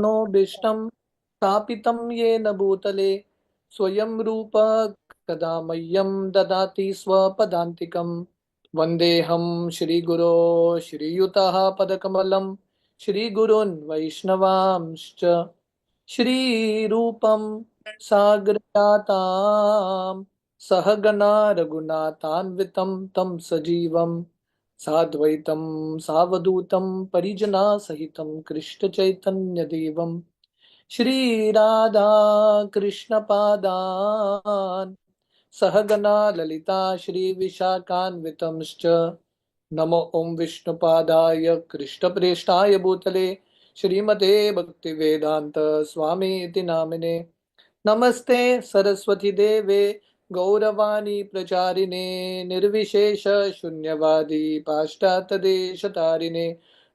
भीष्टं स्थापितं येन भूतले स्वयं रूप कदा मह्यं ददाति स्वपदान्तिकं। वन्देऽहं श्रीगुरो श्रीयुतः पदकमलं श्रीगुरून् वैष्णवांश्च श्रीरूपं साग्रजातां सहगणा रघुनाथान्वितं तं सजीवं साद्वैतं सावधूतं परिजनासहितं कृष्णचैतन्यदेवं श्रीराधा कृष्णपादान् सहगणा ललिता श्रीविशाखान्वितंश्च। नमो ओं विष्णुपादाय कृष्णप्रेष्ठाय भूतले श्रीमते भक्तिवेदांत स्वामी इति नामिने। नमस्ते सरस्वती देवे गौरवाणी प्रचारिणे निर्विशेष शून्यवादी पाश्चात्य देश तारिणे।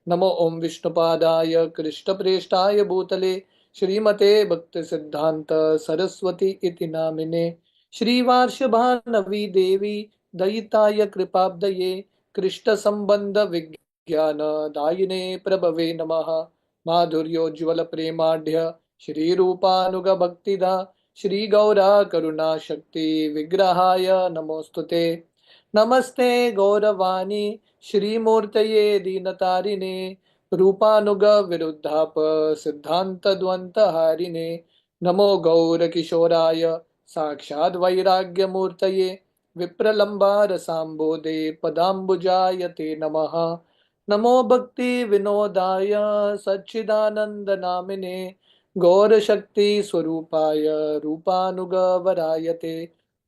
नमो ओं विष्णुपादाय कृष्णप्रेष्ठाय भूतले श्रीमते भक्ति सिद्धांत सरस्वती इति नामिने। श्रीवार्षभानवी देवी दयिताय कृपाब्दये कृष्ण संबंध विज्ञान दायिने प्रभवे नमः। माधुर्योज्वल प्रेमाढ्य श्री रूपानुग भक्तिदा श्री गौरा करुणा शक्ति विग्रहाय नमोस्तुते। नमस्ते गौरवाणी श्रीमूर्तये दीनतारिणे रूपानुग विरुद्धाप सिद्धांत द्वंत हारिणे। नमो गौर किशोराय साक्षाद वैराग्य मूर्तये विप्रलंबार सांबोधे पदाम्बुजाय ते नमः। नमो भक्ति विनोदाय सच्चिदानंद नामिने गौर शक्ति स्वरूपाय रूपानुगवराय ते।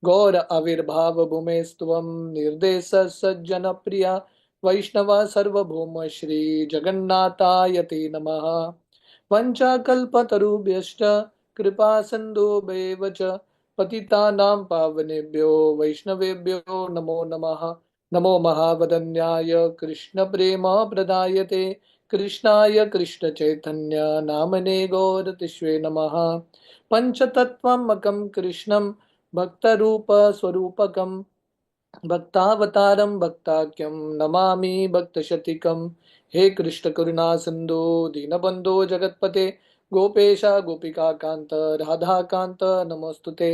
गौर आविर्भाव भूमेस्त्वं निर्देश सज्जन प्रिया वैष्णव सर्वभौम श्री जगन्नाथाय ते नमः। वंचाकल्पतरुभ्यश्च कृपा सिन्धुभ्येव च पतितानां पावनेभ्यो वैष्णवेभ्यो नमो नमः। नमो महावदन्याय कृष्ण प्रेम प्रदायते कृष्णाय कृष्ण चैतन्य नामने गौरतिष्वे नमः। पंचतत्वमकं कृष्णं भक्तरूप स्वरूपकं भक्तावतारं भक्ताख्यं नमामि भक्तशतीकम्। हे कृष्ण करुणा सिंधु दीनबंधो जगतपते गोपेशा गोपिका कांत राधा कांत नमोस्तुते।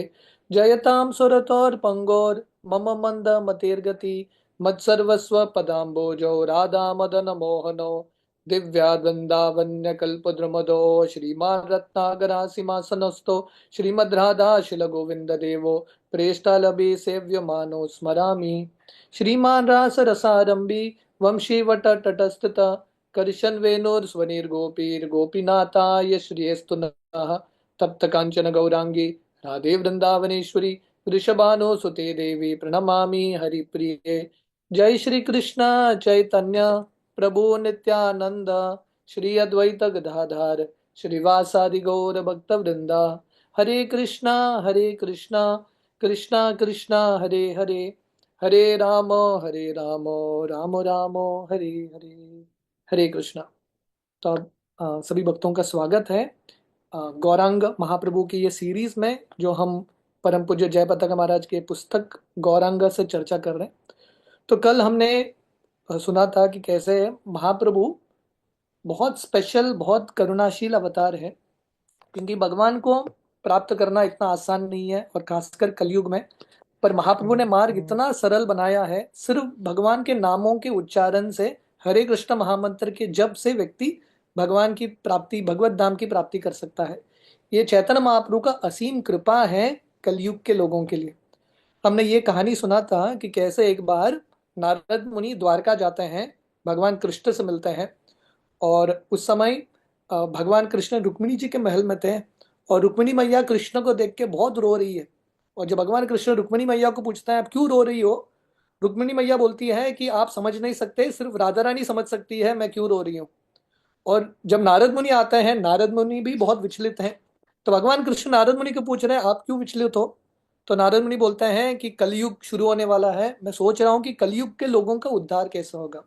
जयतां सुरतोर्पंगोर मम मंद मतिर्गति मत्सर्वस्व पदाम्बोजो राधा मदन मोहनो दिव्या वृंदावन्य कल्पद्रुमदो श्रीमान रत्नागरासिंहासनस्थो श्रीमद् राधा शिल गोविंद देवो प्रेष्ठालभि सेव्यमानो स्मरामि। श्रीमान रास रसारंभी वंशीवट तटस्थित करशन वेणुर्स्वनिर्गोपीर गोपीनाथाय श्रीयस्तु नमः। तप्त कांचन गौरांगी राधे वृंदावनेश्वरी वृषभानो सुते देवी प्रणमामि हरिप्रिये। जय श्री कृष्ण चैतन्य प्रभु नित्यानंद श्री अद्वैत गदाधर श्रीवासादि गौर भक्त वृंदा। हरे कृष्णा कृष्णा कृष्णा हरे हरे हरे राम राम राम हरे हरे। हरे कृष्णा। तो सभी भक्तों का स्वागत है गौरांग महाप्रभु की ये सीरीज में, जो हम परम पूज्य जय पताका महाराज के पुस्तक गौरांग से चर्चा कर रहे हैं। तो कल हमने सुना था कि कैसे महाप्रभु बहुत स्पेशल, बहुत करुणाशील अवतार है, क्योंकि भगवान को प्राप्त करना इतना आसान नहीं है, और खासकर कलयुग में। पर महाप्रभु ने मार्ग इतना सरल बनाया है, सिर्फ भगवान के नामों के उच्चारण से, हरे कृष्ण महामंत्र के जप से व्यक्ति भगवान की प्राप्ति, भगवत धाम की प्राप्ति कर सकता है। ये चैतन्य महाप्रभु का असीम कृपा है कलयुग के लोगों के लिए। हमने ये कहानी सुना था कि कैसे एक बार नारद मुनि द्वारका जाते हैं, भगवान कृष्ण से मिलते हैं, और उस समय भगवान कृष्ण रुक्मिणी जी के महल में थे, और रुक्मिणी मैया कृष्ण को देख के बहुत रो रही है। और जब भगवान कृष्ण रुक्मिणी मैया को पूछता है आप क्यों रो रही हो, रुक्मिणी मैया बोलती है कि आप समझ नहीं सकते, सिर्फ राधा रानी समझ सकती है मैं क्यों रो रही हूँ। और जब नारद मुनि आते हैं, नारद मुनि भी बहुत विचलित हैं। तो भगवान कृष्ण नारद मुनि को पूछ रहे हैं आप क्यों विचलित हो। तो नारद मुनि बोलते हैं कि कलयुग शुरू होने वाला है, मैं सोच रहा हूँ कि कलयुग के लोगों का उद्धार कैसे होगा।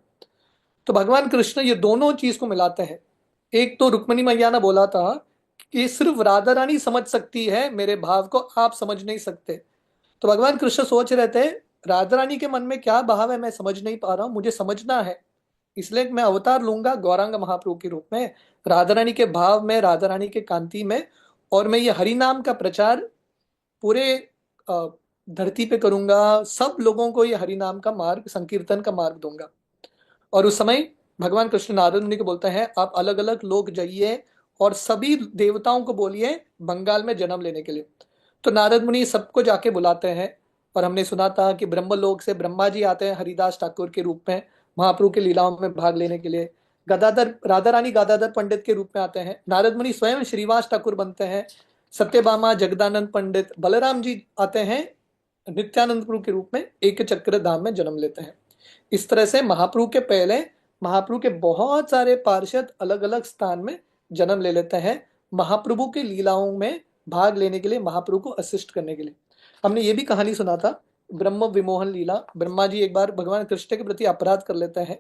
तो भगवान कृष्ण ये दोनों चीज को मिलाते हैं। एक तो रुक्मिणी मैया ने बोला था कि सिर्फ राधा रानी समझ सकती है मेरे भाव को, आप समझ नहीं सकते। तो भगवान कृष्ण सोच रहे थे राधा रानी के मन में क्या भाव है मैं समझ नहीं पा रहा हूं, मुझे समझना है। इसलिए मैं अवतार लूंगा गौरांग महाप्रभु के रूप में, राधा रानी के भाव में, राधा रानी के कांति में, और मैं ये हरि नाम का प्रचार पूरे अ, धरती पे करूंगा। सब लोगों को ये हरि नाम का मार्ग, संकीर्तन का मार्ग दूंगा। और उस समय भगवान कृष्ण नारद मुनि को बोलते हैं, आप अलग अलग लोग जाइए और सभी देवताओं को बोलिए बंगाल में जन्म लेने के लिए। तो नारद मुनि सबको जाके बुलाते हैं। और हमने सुना था कि ब्रह्मलोक से ब्रह्मा जी आते हैं हरिदास ठाकुर के रूप में महाप्रभु की लीलाओं में भाग लेने के लिए। गदाधर राधा रानी गदाधर पंडित के रूप में आते हैं। नारद मुनि स्वयं श्रीवास ठाकुर बनते हैं। सत्यभामा जगदानंद पंडित बलराम जी आते हैं नित्यानंद प्रभु के रूप में, एक चक्र धाम में जन्म लेते हैं। इस तरह से महाप्रभु के पहले महाप्रभु के बहुत सारे पार्षद अलग अलग स्थान में जन्म ले लेते हैं महाप्रभु की लीलाओं में भाग लेने के लिए, महाप्रभु को असिस्ट करने के लिए। हमने ये भी कहानी सुना था ब्रह्म विमोहन लीला। ब्रह्मा जी एक बार भगवान कृष्ण के प्रति अपराध कर लेते हैं।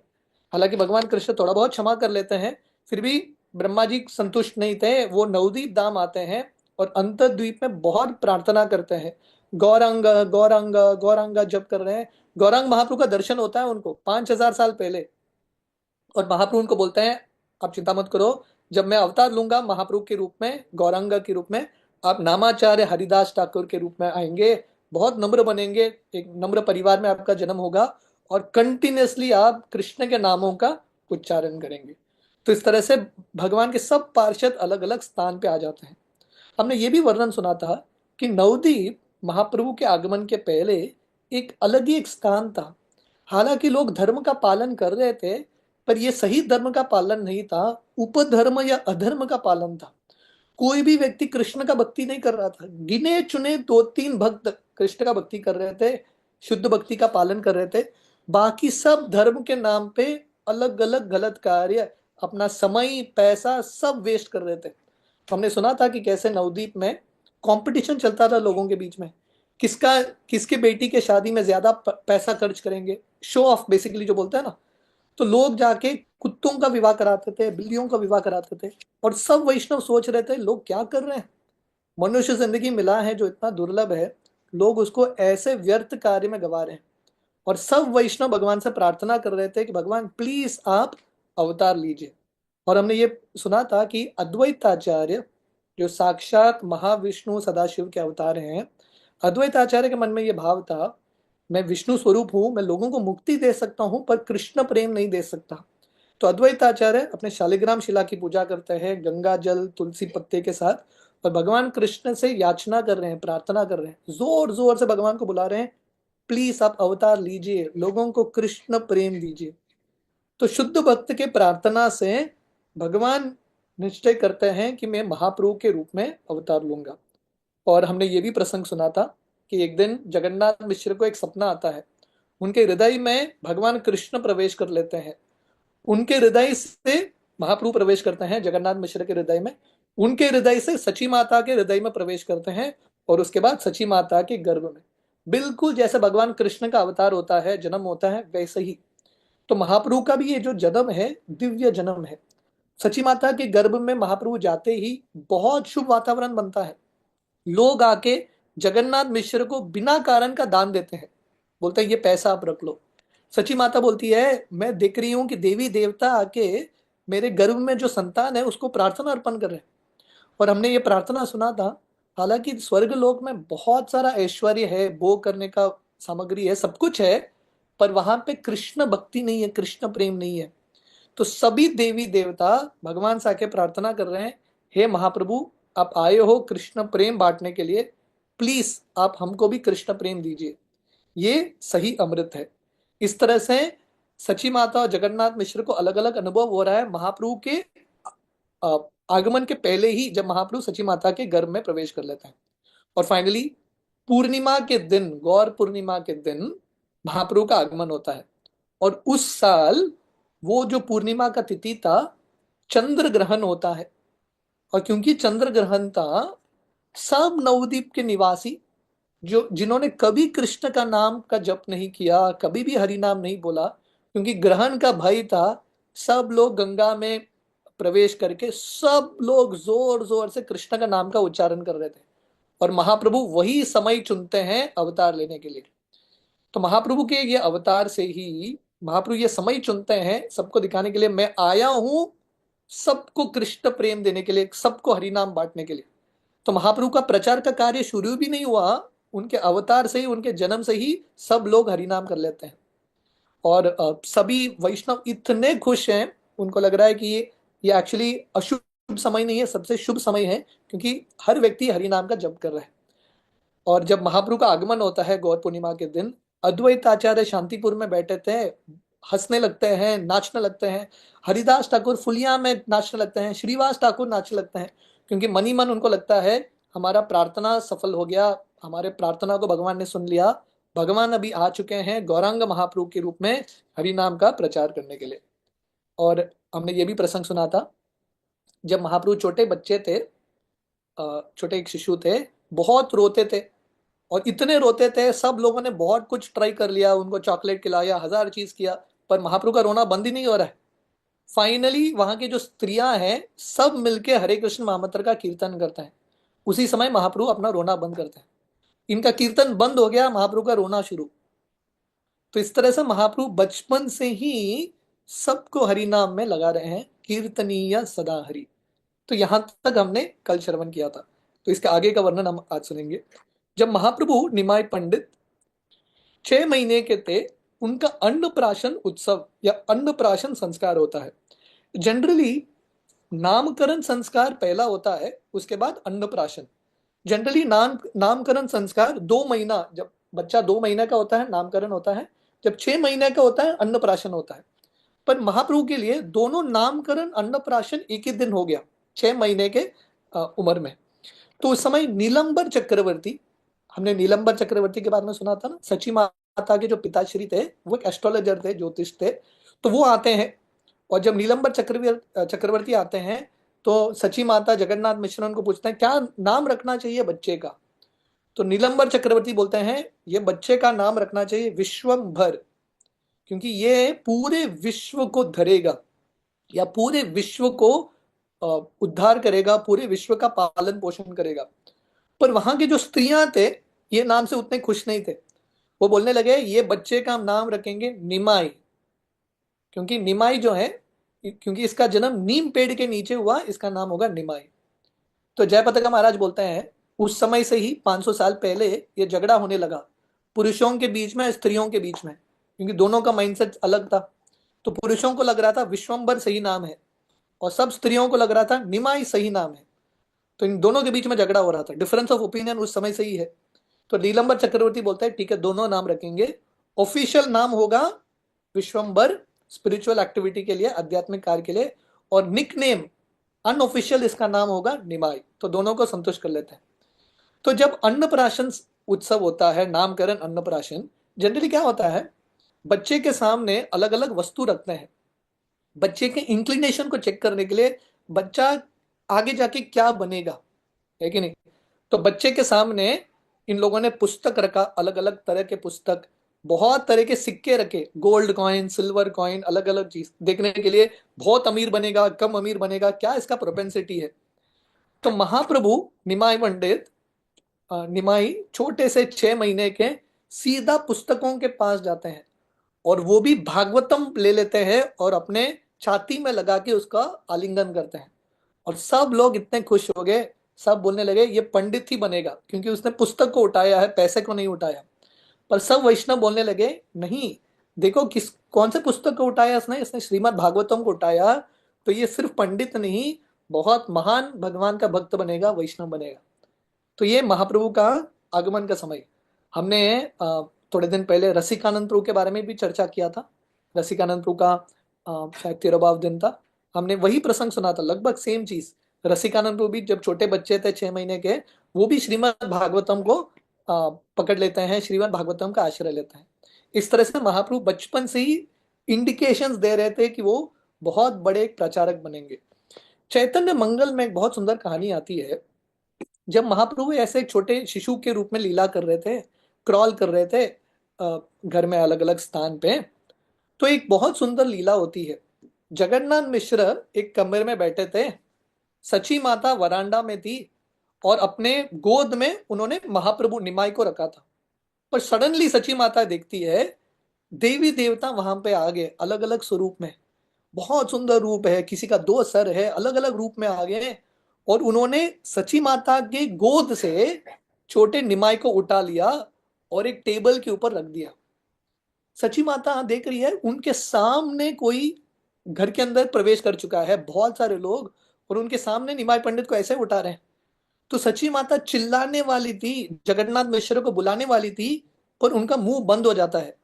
हालांकि भगवान कृष्ण थोड़ा बहुत क्षमा कर लेते हैं, फिर भी ब्रह्मा जी संतुष्ट नहीं थे। वो नवदीप धाम आते हैं और अंतर्द्वीप में बहुत प्रार्थना करते हैं, गौरांग गौरांग गौरांग जब कर रहे हैं। गौरांग महाप्रभु का दर्शन होता है उनको 5000 साल पहले। और महाप्रभु उनको बोलते हैं, आप चिंता मत करो, जब मैं अवतार लूंगा महाप्रभु के रूप में, गौरांग के रूप में, आप नामाचार्य हरिदास ठाकुर के रूप में आएंगे, बहुत नम्र बनेंगे, एक नम्र परिवार में आपका जन्म होगा और कंटिन्यूसली आप कृष्ण के नामों का उच्चारण करेंगे। तो इस तरह से भगवान के सब पार्षद अलग अलग स्थान पे आ जाते हैं। हमने ये भी वर्णन सुना था कि नवदीप महाप्रभु के आगमन के पहले एक अलग ही एक स्थान था। हालांकि लोग धर्म का पालन कर रहे थे, पर यह सही धर्म का पालन नहीं था, उपधर्म या अधर्म का पालन था। कोई भी व्यक्ति कृष्ण का भक्ति नहीं कर रहा था। गिने चुने दो तीन भक्त कृष्ण का भक्ति कर रहे थे, शुद्ध भक्ति का पालन कर रहे थे। बाकी सब धर्म के नाम पे अलग अलग गलत कार्य, अपना समय पैसा सब वेस्ट कर रहे थे। हमने सुना था कि कैसे नवदीप में कंपटीशन चलता था लोगों के बीच में, किसका किसके बेटी के शादी में ज्यादा पैसा खर्च करेंगे, शो ऑफ बेसिकली जो बोलते हैं ना। तो लोग जाके कुत्तों का विवाह कराते थे, बिल्लियों का विवाह कराते थे। और सब वैष्णव सोच रहे थे लोग क्या कर रहे हैं, मनुष्य जिंदगी मिला है जो इतना दुर्लभ है, लोग उसको ऐसे व्यर्थ कार्य में गवा रहे हैं। और सब वैष्णव भगवान से प्रार्थना कर रहे थे कि भगवान प्लीज आप अवतार लीजिए। और हमने ये सुना था कि अद्वैताचार्य जो साक्षात महाविष्णु सदाशिव के अवतार हैं, अद्वैताचार्य के मन में ये भाव था, मैं विष्णु स्वरूप हूं, मैं लोगों को मुक्ति दे सकता हूं पर कृष्ण प्रेम नहीं दे सकता। तो अद्वैताचार्य अपने शालिग्राम शिला की पूजा करते हैं गंगा जल तुलसी पत्ते के साथ, और भगवान कृष्ण से याचना कर रहे हैं, प्रार्थना कर रहे हैं, जोर जोर से भगवान को बुला रहे हैं, प्लीज आप अवतार लीजिए, लोगों को कृष्ण प्रेम दीजिए। तो शुद्ध भक्त के प्रार्थना से भगवान निश्चय करते हैं कि मैं महाप्रभु के रूप में अवतार लूंगा। और हमने ये भी प्रसंग सुना था कि एक दिन जगन्नाथ मिश्र को एक सपना आता है, उनके हृदय में भगवान कृष्ण प्रवेश कर लेते हैं। उनके हृदय से महाप्रभु प्रवेश करते हैं जगन्नाथ मिश्र के हृदय में, उनके हृदय से सची माता के हृदय में प्रवेश करते हैं, और उसके बाद सची माता के गर्भ में। बिल्कुल जैसे भगवान कृष्ण का अवतार होता है, जन्म होता है, वैसे ही तो महाप्रभु का भी ये जो जन्म है दिव्य जन्म है। सची माता के गर्भ में महाप्रभु जाते ही बहुत शुभ वातावरण बनता है। लोग आके जगन्नाथ मिश्र को बिना कारण का दान देते हैं, बोलते हैं ये पैसा आप रख लो। सची माता बोलती है मैं देख रही हूं कि देवी देवता आके मेरे गर्भ में जो संतान है उसको प्रार्थना अर्पण कर रहे हैं। और हमने ये प्रार्थना सुना था, हालांकि स्वर्ग लोक में बहुत सारा ऐश्वर्य है, भोग करने का सामग्री है, सब कुछ है, पर वहां पे कृष्ण भक्ति नहीं है, कृष्ण प्रेम नहीं है। तो सभी देवी देवता भगवान से आके प्रार्थना कर रहे हैं, हे महाप्रभु आप आए हो कृष्ण प्रेम बांटने के लिए, प्लीज आप हमको भी कृष्ण प्रेम दीजिए, ये सही अमृत है। इस तरह से सची माता और जगन्नाथ मिश्र को अलग अलग अनुभव हो रहा है महाप्रभु के अ, आगमन के पहले ही, जब महाप्रभु सची माता के गर्भ में प्रवेश कर लेते हैं। और फाइनली पूर्णिमा के दिन, गौर पूर्णिमा के दिन महाप्रभु का आगमन होता है। और उस साल वो जो पूर्णिमा का तिथि था, चंद्र ग्रहण होता है। और क्योंकि चंद्र ग्रहण था, सब नवद्वीप के निवासी जो जिन्होंने कभी कृष्ण का नाम का जप नहीं किया, कभी भी हरि नाम नहीं बोला, क्योंकि ग्रहण का भय था, सब लोग गंगा में प्रवेश करके सब लोग जोर जोर से कृष्ण का नाम का उच्चारण कर रहे थे। और महाप्रभु वही समय चुनते हैं अवतार लेने के लिए। तो महाप्रभु के ये अवतार से ही महाप्रभु ये समय चुनते हैं सबको दिखाने के लिए, मैं आया हूं सबको कृष्ण प्रेम देने के लिए, सबको हरिनाम बांटने के लिए। तो महाप्रभु का प्रचार का कार्य शुरू भी नहीं हुआ, उनके अवतार से ही, उनके जन्म से ही सब लोग हरिनाम कर लेते हैं। और सभी वैष्णव इतने खुश हैं, उनको लग रहा है कि ये एक्चुअली अशुभ समय नहीं है, सबसे शुभ समय है, क्योंकि हर व्यक्ति हरिनाम का जप कर रहा है। और जब महाप्रभु का आगमन होता है गौर पूर्णिमा के दिन, अद्वैत आचार्य शांतिपुर में बैठे थे, हंसने लगते हैं, नाचने लगते हैं। हरिदास ठाकुर फुलिया में नाचने लगते हैं, श्रीवास ठाकुर नाचने लगते हैं, क्योंकि मनी मन उनको लगता है हमारा प्रार्थना सफल हो गया, हमारे प्रार्थना को भगवान ने सुन लिया, भगवान अभी आ चुके हैं गौरांग महाप्रभु के रूप में हरि नाम का प्रचार करने के लिए। और हमने ये भी प्रसंग सुना था, जब महाप्रभु छोटे बच्चे थे, छोटे एक शिशु थे, बहुत रोते थे, और इतने रोते थे, सब लोगों ने बहुत कुछ ट्राई कर लिया, उनको चॉकलेट खिलाया, हजार चीज किया, पर महाप्रभु का रोना बंद ही नहीं हो रहा है। फाइनली वहां की जो स्त्रियां हैं सब मिलके हरे कृष्ण महामंत्र का कीर्तन करते हैं। उसी समय महाप्रभु अपना रोना बंद करते हैं, इनका कीर्तन बंद हो गया, महाप्रभु का रोना शुरू। तो इस तरह से महाप्रभु बचपन से ही सबको हरि नाम में लगा रहे हैं, कीर्तनीय सदा हरि। तो यहां तक हमने कल श्रवण किया था, तो इसके आगे का वर्णन हम आज सुनेंगे। जब महाप्रभु निमाय पंडित 6 महीने के थे, उनका अन्नप्राशन उत्सव या अन्नप्राशन संस्कार होता है। जनरली नामकरण संस्कार पहला होता है, उसके बाद अन्नप्राशन। जनरली नामकरण संस्कार 2 महीना, जब बच्चा 2 महीने का होता है नामकरण होता है, जब 6 महीने का होता है अन्नप्राशन होता है। पर महाप्रभु के लिए दोनों नामकरण अन्नप्राशन एक ही दिन हो गया, 6 महीने के उम्र में। तो उस समय नीलंबर चक्रवर्ती, हमने नीलंबर चक्रवर्ती के बारे में सुना था ना, सची माता के जो पिताश्री थे वो एक एस्ट्रोलॉजर थे, ज्योतिष थे। तो वो आते हैं, और जब नीलंबर चक्रवर्ती आते हैं, तो सची माता जगन्नाथ मिश्र उनको पूछते हैं क्या नाम रखना चाहिए बच्चे का। तो नीलंबर चक्रवर्ती बोलते हैं ये बच्चे का नाम रखना चाहिए विश्वंभर, क्योंकि ये पूरे विश्व को धरेगा, या पूरे विश्व को उद्धार करेगा, पूरे विश्व का पालन पोषण करेगा। पर वहां के जो स्त्रियां थे ये नाम से उतने खुश नहीं थे। वो बोलने लगे ये बच्चे का नाम रखेंगे निमाई, क्योंकि निमाई जो है, क्योंकि इसका जन्म नीम पेड़ के नीचे हुआ, इसका नाम होगा निमाई। तो जयपताका महाराज बोलते हैं उस समय से ही 500 साल पहले ये झगड़ा होने लगा, पुरुषों के बीच में स्त्रियों के बीच में, क्योंकि दोनों का माइंडसेट अलग था। तो पुरुषों को लग रहा था विश्वंभर सही नाम है, और सब स्त्रियों को लग रहा था निमाई सही नाम है। तो इन दोनों के बीच में झगड़ा हो रहा था, डिफरेंस ऑफ ओपिनियन उस समय से ही है। तो नीलंबर चक्रवर्ती बोलता है ठीक है दोनों नाम रखेंगे, ऑफिशियल नाम होगा विश्वंभर स्पिरिचुअल एक्टिविटी के लिए, आध्यात्मिक कार्य के लिए, और निक नेम अनऑफिशियल इसका नाम होगा निमाई। तो दोनों को संतुष्ट कर लेते हैं। तो जब अन्नप्राशन उत्सव होता है, नामकरण अन्नप्राशन, जनरली क्या होता है, बच्चे के सामने अलग अलग वस्तु रखते हैं, बच्चे के इंक्लिनेशन को चेक करने के लिए, बच्चा आगे जाके क्या बनेगा, है कि नहीं। तो बच्चे के सामने इन लोगों ने पुस्तक रखा, अलग अलग तरह के पुस्तक, बहुत तरह के सिक्के रखे, गोल्ड कॉइन, सिल्वर कॉइन, अलग अलग चीज देखने के लिए, बहुत अमीर बनेगा, कम अमीर बनेगा, क्या इसका प्रोपेंसिटी है। तो महाप्रभु निमाई पंडित, निमाई छोटे से 6 महीने के, सीधा पुस्तकों के पास जाते हैं, और वो भी भागवतम ले लेते हैं और अपने छाती में लगा के उसका आलिंगन करते हैं। और सब लोग इतने खुश हो गए, सब बोलने लगे ये पंडित ही बनेगा, क्योंकि उसने पुस्तक को उठाया है, पैसे को नहीं उठाया। पर सब वैष्णव बोलने लगे नहीं, देखो किस कौन से पुस्तक को उठाया इसने, इसने श्रीमद् भागवतम को उठाया, तो ये सिर्फ पंडित नहीं, बहुत महान भगवान का भक्त बनेगा, वैष्णव बनेगा। तो ये महाप्रभु का आगमन का समय। हमने थोड़े दिन पहले रसिकानंद प्रभु के बारे में भी चर्चा किया था। रसिकानंद प्रभु का शायद 13वां दिन था, हमने वही प्रसंग सुना था, लगभग सेम चीज। रसिकानंद प्रभु भी जब छोटे बच्चे थे 6 महीने के, वो भी श्रीमद् भागवतम को पकड़ लेते हैं, श्रीमद् भागवतम का आश्रय लेते हैं। इस तरह से महाप्रभु बचपन से ही इंडिकेशंस दे रहे थे कि वो बहुत बड़े एक प्रचारक बनेंगे। चैतन्य मंगल में एक बहुत सुंदर कहानी आती है। जब महाप्रभु ऐसे एक छोटे शिशु के रूप में लीला कर रहे थे, क्रॉल कर रहे थे घर में अलग अलग स्थान पे, तो एक बहुत सुंदर लीला होती है। जगन्नाथ मिश्र एक कमरे में बैठे थे, सची माता वरांडा में थी, और अपने गोद में उन्होंने महाप्रभु निमाई को रखा था। पर सडनली सची माता देखती है देवी देवता वहां पे आ गए अलग अलग स्वरूप में, बहुत सुंदर रूप है, किसी का दो सर है, अलग अलग रूप में आ गए हैं। और उन्होंने सची माता के गोद से छोटे निमाई को उठा लिया और एक टेबल के ऊपर रख दिया। सची माता देख रही है उनके सामने कोई घर के अंदर प्रवेश कर चुका है, बहुत सारे लोग, और उनके सामने निमाई पंडित को ऐसे उठा रहे हैं। तो सची माता चिल्लाने वाली थी, जगन्नाथ मिश्र को बुलाने वाली थी, पर उनका मुंह बंद हो जाता है,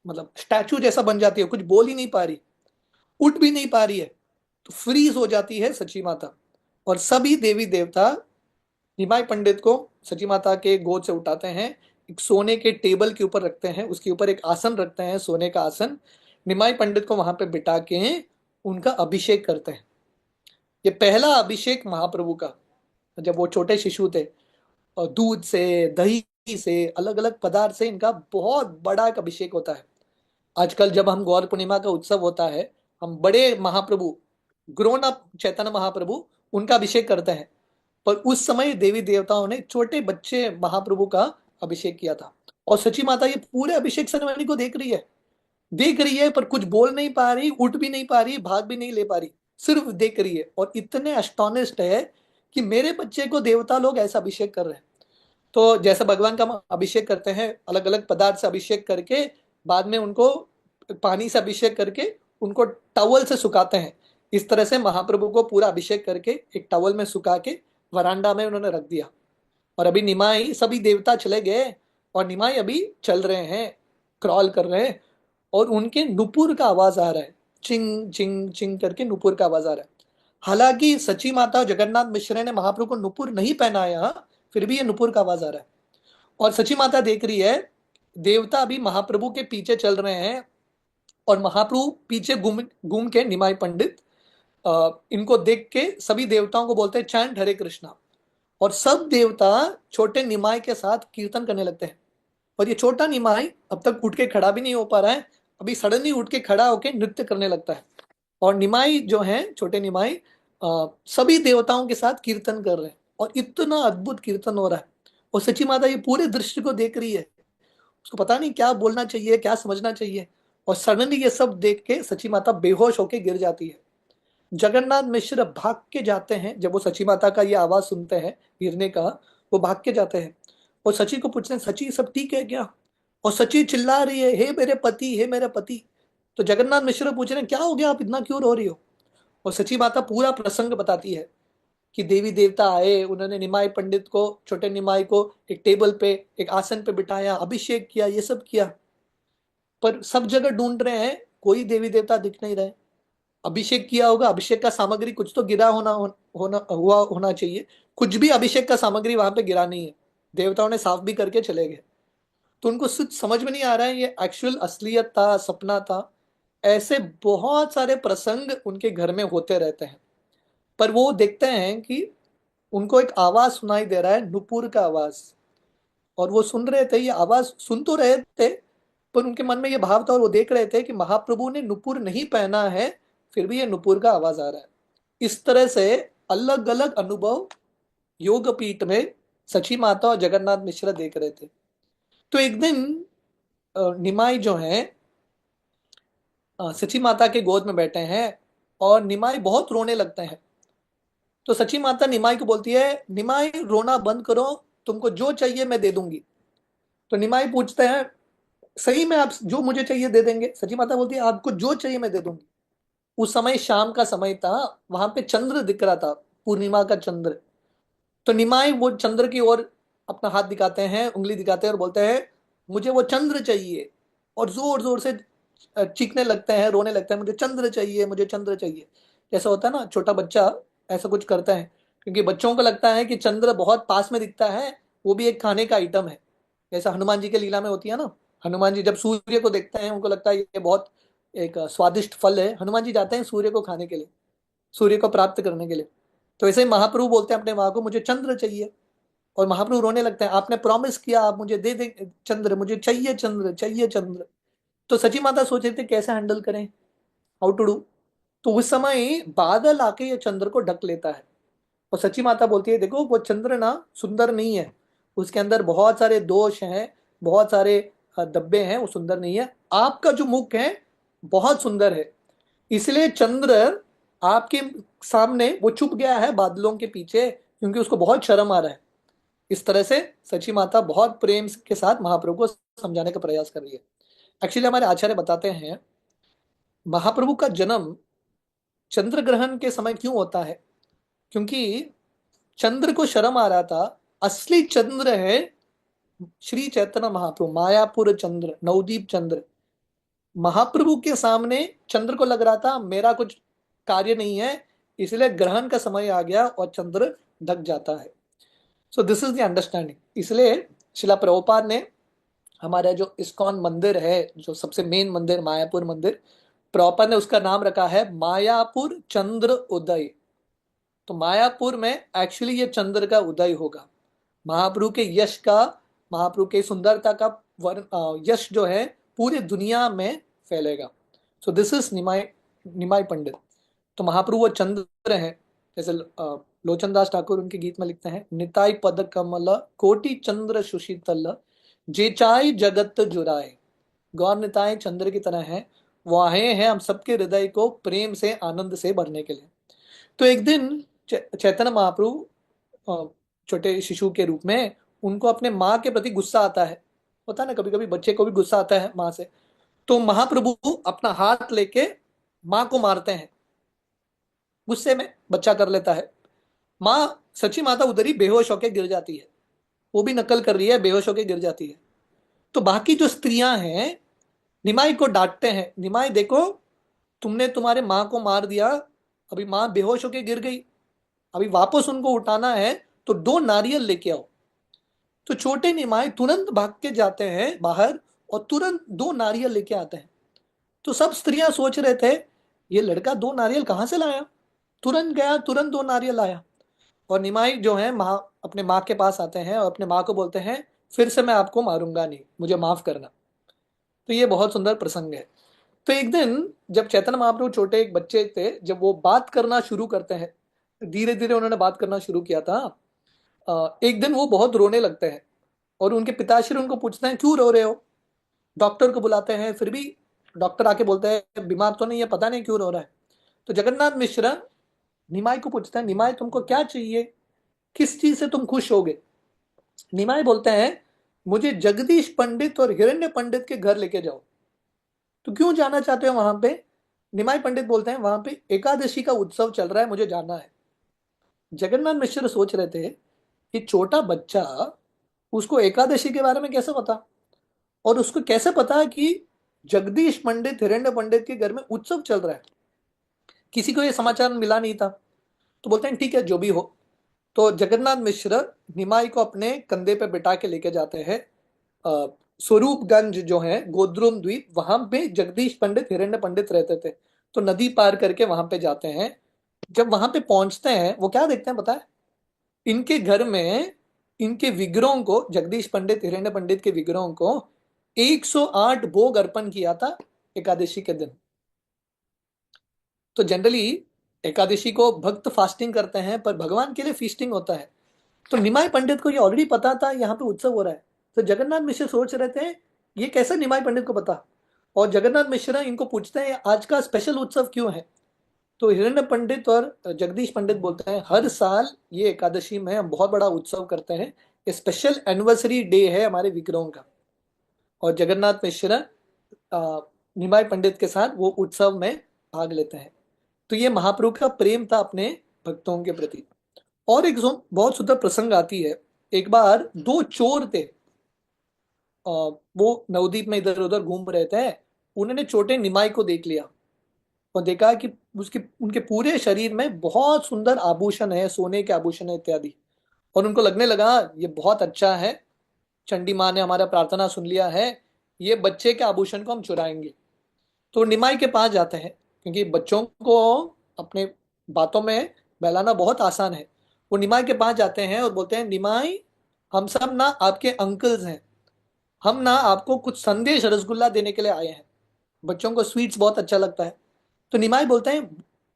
मतलब स्टैचू जैसा बन जाती है, कुछ बोल ही नहीं पा रही, उठ भी नहीं पा रही है। तो फ्रीज हो जाती है सची माता। और सभी देवी देवता निमाई पंडित को सची माता के गोद से उठाते हैं, एक सोने के टेबल के ऊपर रखते हैं, उसके ऊपर एक आसन रखते हैं, सोने का आसन। निमाई पंडित को वहां पे बिठा के उनका अभिषेक करते हैं। ये पहला अभिषेक महाप्रभु का, जब वो छोटे शिशु थे। और दूध से, दही से, अलग अलग पदार्थ से इनका बहुत बड़ा एक अभिषेक होता है। आजकल जब हम गौर पूर्णिमा का उत्सव होता है, हम बड़े महाप्रभु, ग्रोन अप चैतन्य महाप्रभु, उनका अभिषेक करते हैं। पर उस समय देवी देवताओं ने छोटे बच्चे महाप्रभु का अभिषेक किया था। और सची माता ये पूरे अभिषेक सेरेमनी को देख रही है, देख रही है, पर कुछ बोल नहीं पा रही, उठ भी नहीं पा रही, भाग भी नहीं ले पा रही, सिर्फ देख रही है। और इतने अस्टोनिस्ड है कि मेरे बच्चे को देवता लोग ऐसा अभिषेक कर रहे हैं। तो जैसे भगवान का हम अभिषेक करते हैं अलग अलग पदार्थ से अभिषेक करके, बाद में उनको पानी से अभिषेक करके उनको टॉवल से सुखाते हैं, इस तरह से महाप्रभु को पूरा अभिषेक करके एक टॉवल में सुखा के वरांडा में उन्होंने रख दिया। और अभी निमाई, सभी देवता चले गए और निमाई अभी चल रहे हैं, क्रॉल कर रहे हैं। और उनके नुपुर का आवाज आ रहा है, चिंग चिंग चिंग करके नुपुर का आवाज आ रहा है। हालांकि सची माता जगन्नाथ मिश्र ने महाप्रभु को नुपुर नहीं पहनाया, फिर भी ये नुपुर का आवाज आ रहा है। और सची माता देख रही है देवता अभी महाप्रभु के पीछे चल रहे हैं, और महाप्रभु पीछे घूम घूम के निमाई पंडित इनको देख के सभी देवताओं को बोलते हैं चैंट हरे कृष्णा। और सब देवता छोटे निमाई के साथ कीर्तन करने लगते हैं। और ये छोटा निमाई अब तक उठ के खड़ा भी नहीं हो पा रहा है, अभी सडनली उठ के खड़ा होकर नृत्य करने लगता है। और निमाई जो है, छोटे निमाई, सभी देवताओं के साथ कीर्तन कर रहे हैं, और इतना अद्भुत कीर्तन हो रहा है। और सची माता ये पूरे दृश्य को देख रही है, उसको पता नहीं क्या बोलना चाहिए, क्या समझना चाहिए। और सडनली ये सब देख के सची माता बेहोश होके गिर जाती है। जगन्नाथ मिश्र भाग के जाते हैं, जब वो सची माता का ये आवाज सुनते हैं गिरने का, वो भाग के जाते हैं और सची को पूछते हैं, सची सब ठीक है क्या? और सची चिल्ला रही है, हे मेरे पति, हे मेरे पति। तो जगन्नाथ मिश्र पूछ रहे हैं, क्या हो गया, आप इतना क्यों रो रही हो? और सची माता पूरा प्रसंग बताती है कि देवी देवता आए, उन्होंने निमाई पंडित को, छोटे निमाई को एक टेबल पे, एक आसन पे बिठाया, अभिषेक किया, ये सब किया। पर सब जगह ढूंढ रहे हैं, कोई देवी देवता दिख नहीं रहे। अभिषेक किया होगा, अभिषेक का सामग्री कुछ तो गिरा होना चाहिए। कुछ भी अभिषेक का सामग्री वहां पे गिरा नहीं है, देवताओं ने साफ भी करके चले गए। तो उनको कुछ समझ में नहीं आ रहा है ये एक्चुअल असलियत था, सपना था। ऐसे बहुत सारे प्रसंग उनके घर में होते रहते हैं। पर वो देखते हैं कि उनको एक आवाज सुनाई दे रहा है, नुपुर का आवाज। और वो सुन रहे थे, ये आवाज सुन तो रहे थे, पर उनके मन में ये भाव था, और वो देख रहे थे कि महाप्रभु ने नुपुर नहीं पहना है, फिर भी ये नुपुर का आवाज आ रहा है। इस तरह से अलग अलग अनुभव योगपीठ में सची माता और जगन्नाथ मिश्र देख रहे थे। तो एक दिन निमाई जो है सची माता के गोद में बैठे हैं, और निमाई बहुत रोने लगते हैं। तो सची माता निमाई को बोलती है, निमाई रोना बंद करो, तुमको जो चाहिए मैं दे दूंगी। तो निमाई पूछते हैं, सही में आप जो मुझे चाहिए दे देंगे? सची माता बोलती है, आपको जो चाहिए मैं दे दूंगी। उस समय शाम का समय था, वहां पे चंद्र दिख रहा था, पूर्णिमा का चंद्र। तो निमाई वो चंद्र की ओर अपना हाथ दिखाते हैं, उंगली दिखाते हैं, और बोलते हैं, मुझे वो चंद्र चाहिए। और जोर जोर से चीखने लगते हैं, रोने लगते हैं, मुझे चंद्र चाहिए, मुझे चंद्र चाहिए। जैसा होता है ना, छोटा बच्चा ऐसा कुछ करता है, क्योंकि बच्चों को लगता है कि चंद्र बहुत पास में दिखता है, वो भी एक खाने का आइटम है। जैसा हनुमान जी के लीला में होती है ना, हनुमान जी जब सूर्य को देखते हैं, उनको लगता है ये बहुत एक स्वादिष्ट फल है, हनुमान जी जाते हैं सूर्य को खाने के लिए, सूर्य को प्राप्त करने के लिए। तो ऐसे ही महाप्रभु बोलते हैं अपने माँ को, मुझे चंद्र चाहिए। और महाप्रभु रोने लगते हैं, आपने प्रॉमिस किया, आप मुझे दे दे चंद्र, मुझे चाहिए चंद्र, चाहिए चंद्र। तो सची माता सोच रहे थे कैसे हैंडल करें, हाउ टू डू। तो उस समय बादल आके ये चंद्र को ढक लेता है। और सची माता बोलती है, देखो वो चंद्र ना सुंदर नहीं है, उसके अंदर बहुत सारे दोष हैं, बहुत सारे धब्बे हैं वो सुंदर नहीं है, आपका जो मुख है बहुत सुंदर है, इसलिए चंद्र आपके सामने वो छुप गया है बादलों के पीछे क्योंकि उसको बहुत शर्म आ रहा है। इस तरह से सची माता बहुत प्रेम के साथ महाप्रभु को समझाने का प्रयास कर रही है। एक्चुअली हमारे आचार्य बताते हैं महाप्रभु का जन्म चंद्र ग्रहण के समय क्यों होता है, क्योंकि चंद्र को शर्म आ रहा था। असली चंद्र है श्री चैतन्य महाप्रभु, मायापुर चंद्र, नवदीप चंद्र। महाप्रभु के सामने चंद्र को लग रहा था मेरा कुछ कार्य नहीं है, इसलिए ग्रहण का समय आ गया और चंद्र ढक जाता है। सो दिस इज द अंडरस्टैंडिंग। इसलिए शिला प्रभुपाद ने हमारा जो इस्कॉन मंदिर है, जो सबसे मेन मंदिर मायापुर मंदिर, प्रभुपाद ने उसका नाम रखा है मायापुर चंद्र उदय। तो मायापुर में एक्चुअली ये चंद्र का उदय होगा। महाप्रभु के यश का, महाप्रभु के सुंदरता का यश जो है पूरी दुनिया में फैलेगा। So this is Nimai, Nimai Pandit. तो महाप्रभु वो चंद्र है, जैसे लोचन दास ठाकुर उनके गीत में लिखते हैं, निताई पद कमल कोटि चंद्र सुशीतल जेचाई जगत जुराए। गौर निताई चंद्र की तरह है, वो आए हैं हम सबके हृदय को प्रेम से आनंद से भरने के लिए। तो एक दिन चैतन्य महाप्रभु छोटे शिशु के रूप में उनको अपने माँ के प्रति गुस्सा आता है। होता है ना, कभी कभी बच्चे को भी गुस्सा आता है माँ से। तो महाप्रभु अपना हाथ लेके माँ को मारते हैं, गुस्से में बच्चा कर लेता है। माँ, सच्ची माता उधर ही बेहोश होकर गिर जाती है, वो भी नकल कर रही है, बेहोश होकर गिर जाती है। तो बाकी जो स्त्रियां हैं निमाई को डांटते हैं, निमाई देखो तुमने तुम्हारे माँ को मार दिया, अभी माँ बेहोश होकर गिर गई, अभी वापस उनको उठाना है तो 2 नारियल लेके आओ। तो छोटे निमाई तुरंत भाग के जाते हैं बाहर और तुरंत 2 नारियल लेके आते हैं। तो सब स्त्रियां सोच रहे थे ये लड़का 2 नारियल कहाँ से लाया, तुरंत गया तुरंत 2 नारियल लाया। और निमाई जो है माँ, अपने माँ के पास आते हैं और अपने माँ को बोलते हैं फिर से मैं आपको मारूंगा नहीं, मुझे माफ करना। तो ये बहुत सुंदर प्रसंग है। तो एक दिन जब चैतन्य महाप्रभु छोटे एक बच्चे थे, जब वो बात करना शुरू करते हैं, धीरे धीरे उन्होंने बात करना शुरू किया था। एक दिन वो बहुत रोने लगते हैं और उनके पिताश्री उनको पूछते हैं क्यों रो रहे हो। डॉक्टर को बुलाते हैं, फिर भी डॉक्टर आके बोलते हैं बीमार तो नहीं है, पता नहीं क्यों रो रहा है। तो जगन्नाथ मिश्र निमाई को पूछते हैं निमाई तुमको क्या चाहिए, किस चीज से तुम खुश होगे। निमाई बोलते हैं मुझे जगदीश पंडित और हिरण्य पंडित के घर लेके जाओ। तो क्यों जाना चाहते हो वहां पे। निमाई पंडित बोलते हैं वहां पे एकादशी का उत्सव चल रहा है, मुझे जाना है। जगन्नाथ मिश्र सोच रहे थे कि छोटा बच्चा, उसको एकादशी के बारे में कैसे पता, और उसको कैसे पता कि जगदीश पंडित हिरण्य पंडित के घर में उत्सव चल रहा है। किसी को यह समाचार मिला नहीं था। तो बोलते हैं ठीक है जो भी हो। तो जगन्नाथ मिश्र निमाई को अपने कंधे पे बिठा के लेके जाते हैं स्वरूपगंज जो है गोद्रुम द्वीप, वहां पे जगदीश पंडित हिरण्य पंडित रहते थे। तो नदी पार करके वहां पे जाते हैं। जब वहां पे पहुंचते हैं वो क्या देखते हैं पता है, इनके घर में इनके विग्रहों को, जगदीश पंडित हिरण्य पंडित के विग्रहों को 108 भोग अर्पण किया था एकादशी के दिन। तो जनरली एकादशी को भक्त फास्टिंग करते हैं, पर भगवान के लिए फीस्टिंग होता है। तो निमाई पंडित को ये ऑलरेडी पता था यहाँ पे उत्सव हो रहा है। तो जगन्नाथ मिश्र सोच रहे थे ये कैसे निमाई पंडित को पता। और जगन्नाथ मिश्र इनको पूछते हैं आज का स्पेशल उत्सव क्यों है। तो हिरण्य पंडित और जगदीश पंडित बोलते हैं हर साल ये एकादशी में हम बहुत बड़ा उत्सव करते हैं, ये स्पेशल एनिवर्सरी डे है हमारे विग्रहों का। और जगन्नाथ मिश्र निमाई पंडित के साथ वो उत्सव में भाग लेते हैं। तो ये महाप्रभु का प्रेम था अपने भक्तों के प्रति। और एक बहुत सुंदर प्रसंग आती है। एक बार 2 चोर थे, वो नवद्वीप में इधर उधर घूम रहे थे। उन्होंने छोटे निमाई को देख लिया और देखा कि उसके उनके पूरे शरीर में बहुत सुंदर आभूषण है, सोने के आभूषण है इत्यादि। और उनको लगने लगा ये बहुत अच्छा है, चंडी माँ ने हमारा प्रार्थना सुन लिया है, ये बच्चे के आभूषण को हम चुराएंगे। तो निमाई के पास जाते हैं, क्योंकि बच्चों को अपने बातों में बहलाना बहुत आसान है। वो निमाई के पास जाते हैं और बोलते हैं निमाई हम सब ना आपके अंकल्स हैं, हम ना आपको कुछ संदेश रसगुल्ला देने के लिए आए हैं। बच्चों को स्वीट्स बहुत अच्छा लगता है। तो निमाई बोलते हैं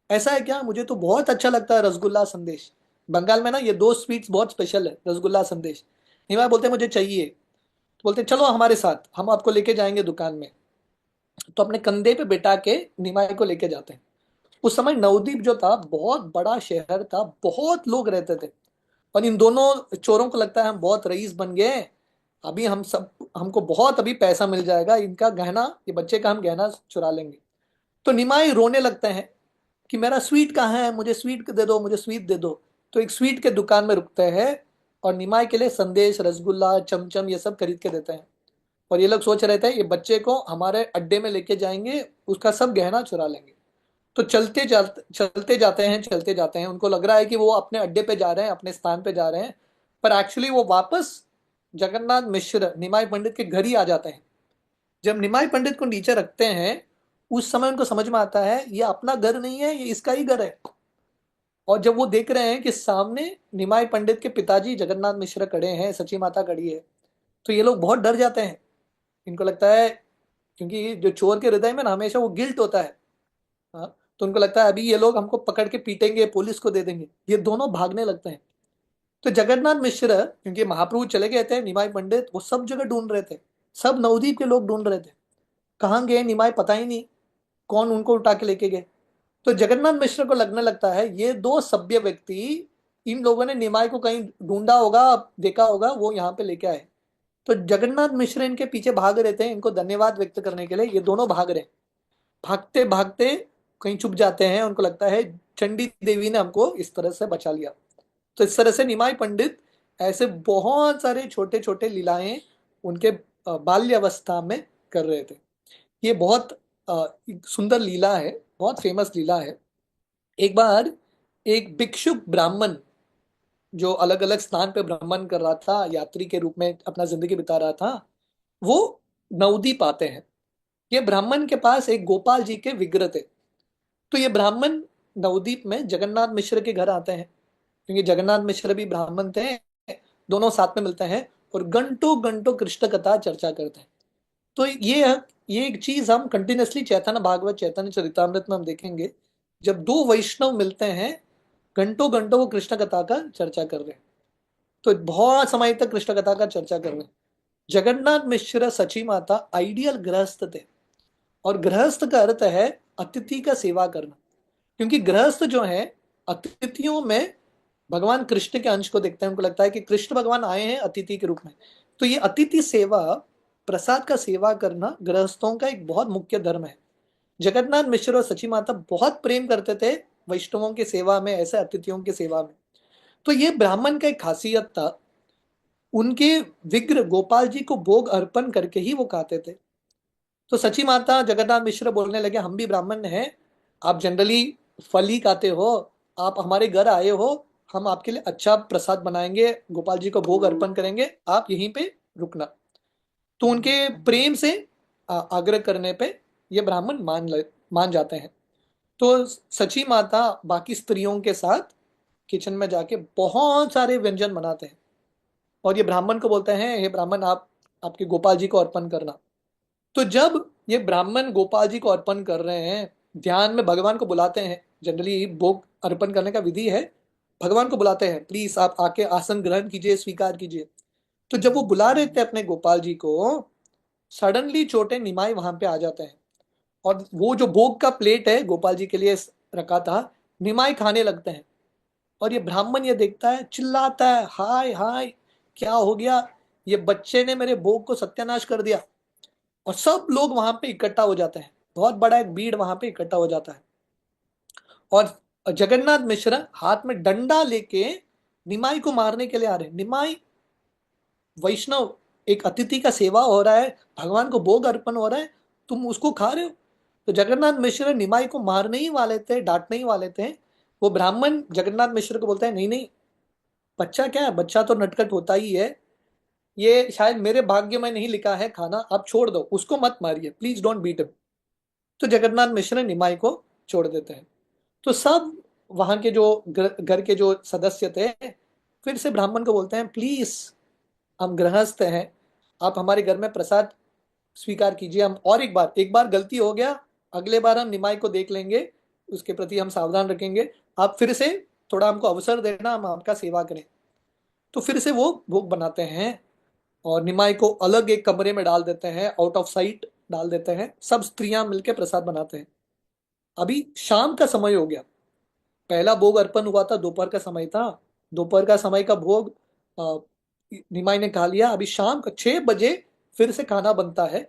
ऐसा है क्या, मुझे तो बहुत अच्छा लगता है रसगुल्ला संदेश। बंगाल में ना ये 2 स्वीट्स बहुत स्पेशल है, रसगुल्ला संदेश। निमाई बोलते हैं मुझे चाहिए। तो बोलते हैं चलो हमारे साथ, हम आपको लेके जाएंगे दुकान में। तो अपने कंधे पे बिठा के निमाई को लेके जाते हैं। उस समय नवद्वीप जो था बहुत बड़ा शहर था, बहुत लोग रहते थे। और इन दोनों चोरों को लगता है हम बहुत रईस बन गए हैं, अभी हम सब, हमको बहुत अभी पैसा मिल जाएगा, इनका गहना, ये बच्चे का हम गहना चुरा लेंगे। तो निमाई रोने लगते हैं कि मेरा स्वीट कहाँ है, मुझे स्वीट दे दो, मुझे स्वीट दे दो। तो एक स्वीट के दुकान में रुकते हैं और निमाई के लिए संदेश, रसगुल्ला, चमचम ये सब खरीद के देते हैं। और ये लोग सोच रहे थे ये बच्चे को हमारे अड्डे में लेके जाएंगे, उसका सब गहना चुरा लेंगे। तो चलते जाते हैं, उनको लग रहा है कि वो अपने अड्डे पे जा रहे हैं, अपने स्थान पे जा रहे हैं। पर एक्चुअली वो वापस जगन्नाथ मिश्र निमाई पंडित के घर ही आ जाते हैं। जब निमाई पंडित को नीचे रखते हैं, उस समय उनको समझ में आता है ये अपना घर नहीं है, ये इसका ही घर है। और जब वो देख रहे हैं कि सामने निमाई पंडित के पिताजी जगन्नाथ मिश्र खड़े हैं, सची माता खड़ी है, तो ये लोग बहुत डर जाते हैं। इनको लगता है, क्योंकि जो चोर के हृदय में ना हमेशा वो गिल्ट होता है। हाँ, तो उनको लगता है अभी ये लोग हमको पकड़ के पीटेंगे, पुलिस को दे देंगे। ये दोनों भागने लगते हैं। तो जगन्नाथ मिश्र, क्योंकि महाप्रभु चले गए थे, निमाई पंडित वो सब जगह ढूंढ रहे थे, सब नवद्वीप के लोग ढूंढ रहे थे, कहाँ गए निमाई पता ही नहीं, कौन उनको उठा के लेके गए। तो जगन्नाथ मिश्र को लगने लगता है ये दो सभ्य व्यक्ति, इन लोगों ने निमाई को कहीं ढूंढा होगा, देखा होगा, वो यहाँ पे लेके आए। तो जगन्नाथ मिश्र इनके पीछे भाग रहे थे, इनको धन्यवाद व्यक्त करने के लिए ये दोनों भाग रहे। भागते भागते कहीं छुप जाते हैं, उनको लगता है चंडी देवी ने हमको इस तरह से बचा लिया। तो इस तरह से निमाई पंडित ऐसे बहुत सारे छोटे छोटे लीलाएं उनके बाल्यावस्था में कर रहे थे। ये बहुत एक सुंदर लीला है, बहुत फेमस लीला है। एक बार एक भिक्षु ब्राह्मण जो अलग अलग स्थान पे भ्रमण कर रहा था, यात्री के रूप में अपना जिंदगी बिता रहा था, वो नवद्वीप आते हैं। ये ब्राह्मण के पास एक गोपाल जी के विग्रह थे। तो ये ब्राह्मण नवद्वीप में जगन्नाथ मिश्र के घर आते हैं, क्योंकि जगन्नाथ मिश्र भी ब्राह्मण थे। दोनों साथ में मिलते हैं और घंटों घंटों कृष्ण कथा चर्चा करते हैं। तो ये एक चीज हम कंटिन्यूसली चैतन्य भागवत, चैतन्य चरितामृत में हम देखेंगे। जब दो वैष्णव मिलते हैं, घंटों घंटों वो कृष्ण कथा का चर्चा कर रहे हैं। तो बहुत समय तक कृष्ण कथा का चर्चा कर रहे हैं। जगन्नाथ मिश्र सची माता आइडियल गृहस्थ थे। और गृहस्थ का अर्थ है अतिथि का सेवा करना। क्योंकि गृहस्थ जो है, अतिथियों में भगवान कृष्ण के अंश को देखते हैं, उनको लगता है कि कृष्ण भगवान आए हैं अतिथि के रूप में। तो ये अतिथि सेवा, प्रसाद का सेवा करना गृहस्थों का एक बहुत मुख्य धर्म है। जगन्नाथ मिश्र और सची माता बहुत प्रेम करते थे वैष्णवों की सेवा में, ऐसे अतिथियों की सेवा में। तो ये ब्राह्मण का एक खासियत था, उनके विग्रह गोपाल जी को भोग अर्पण करके ही वो खाते थे। तो सची माता जगन्नाथ मिश्र बोलने लगे हम भी ब्राह्मण हैं, आप जनरली फल ही खाते हो, आप हमारे घर आए हो, हम आपके लिए अच्छा प्रसाद बनाएंगे, गोपाल जी को भोग अर्पण करेंगे, आप यहीं पे रुकना। तो उनके प्रेम से आग्रह करने पे ये ब्राह्मण मान जाते हैं। तो सची माता बाकी स्त्रियों के साथ किचन में जाके बहुत सारे व्यंजन बनाते हैं। और ये ब्राह्मण को बोलते हैं हे ब्राह्मण, आप आपके गोपाल जी को अर्पण करना। तो जब ये ब्राह्मण गोपाल जी को अर्पण कर रहे हैं, ध्यान में भगवान को बुलाते हैं, जनरली भोग अर्पण करने का विधि है, भगवान को बुलाते हैं प्लीज आप आके आसन ग्रहण कीजिए, स्वीकार कीजिए। तो जब वो बुला रहे थे अपने गोपाल जी को, सडनली छोटे निमाई वहां पे आ जाते हैं। और वो जो भोग का प्लेट है गोपाल जी के लिए रखा था, निमाई खाने लगते हैं। और ये ब्राह्मण ये देखता है, चिल्लाता है हाय हाय, क्या हो गया, ये बच्चे ने मेरे भोग को सत्यानाश कर दिया। और सब लोग वहां पे इकट्ठा हो जाते हैं, बहुत बड़ा एक भीड़ वहां पे इकट्ठा हो जाता है। और जगन्नाथ मिश्र हाथ में डंडा लेके निमाई को मारने के लिए आ रहे हैं। निमाई वैष्णव, एक अतिथि का सेवा हो रहा है, भगवान को भोग अर्पण हो रहा है, तुम उसको खा रहे हो। तो जगन्नाथ मिश्र निमाई को मारने ही वाले थे, डांटने ही वाले थे। वो ब्राह्मण जगन्नाथ मिश्र को बोलता है नहीं नहीं, बच्चा क्या है, बच्चा तो नटखट होता ही है, ये शायद मेरे भाग्य में नहीं लिखा है खाना, आप छोड़ दो उसको, मत मारिए, प्लीज डोंट बीट हिम। तो जगन्नाथ मिश्र निमाई को छोड़ देते हैं। तो सब वहां के जो घर के जो सदस्य थे फिर से ब्राह्मण को बोलते हैं प्लीज, हम गृहस्थ हैं, आप हमारे घर में प्रसाद स्वीकार कीजिए, हम और एक बार गलती हो गया, अगले बार हम निमाई को देख लेंगे, उसके प्रति हम सावधान रखेंगे, आप फिर से थोड़ा हमको अवसर देना, हम आपका सेवा करें। तो फिर से वो भोग बनाते हैं। और निमाई को अलग एक कमरे में डाल देते हैं, आउट ऑफ साइट डाल देते हैं, सब स्त्रियां मिलकर प्रसाद बनाते हैं। अभी शाम का समय हो गया, पहला भोग अर्पण हुआ था, दोपहर का समय था, दोपहर का समय का भोग अ, निमाई ने खा लिया। अभी शाम का 6 बजे फिर से खाना बनता है।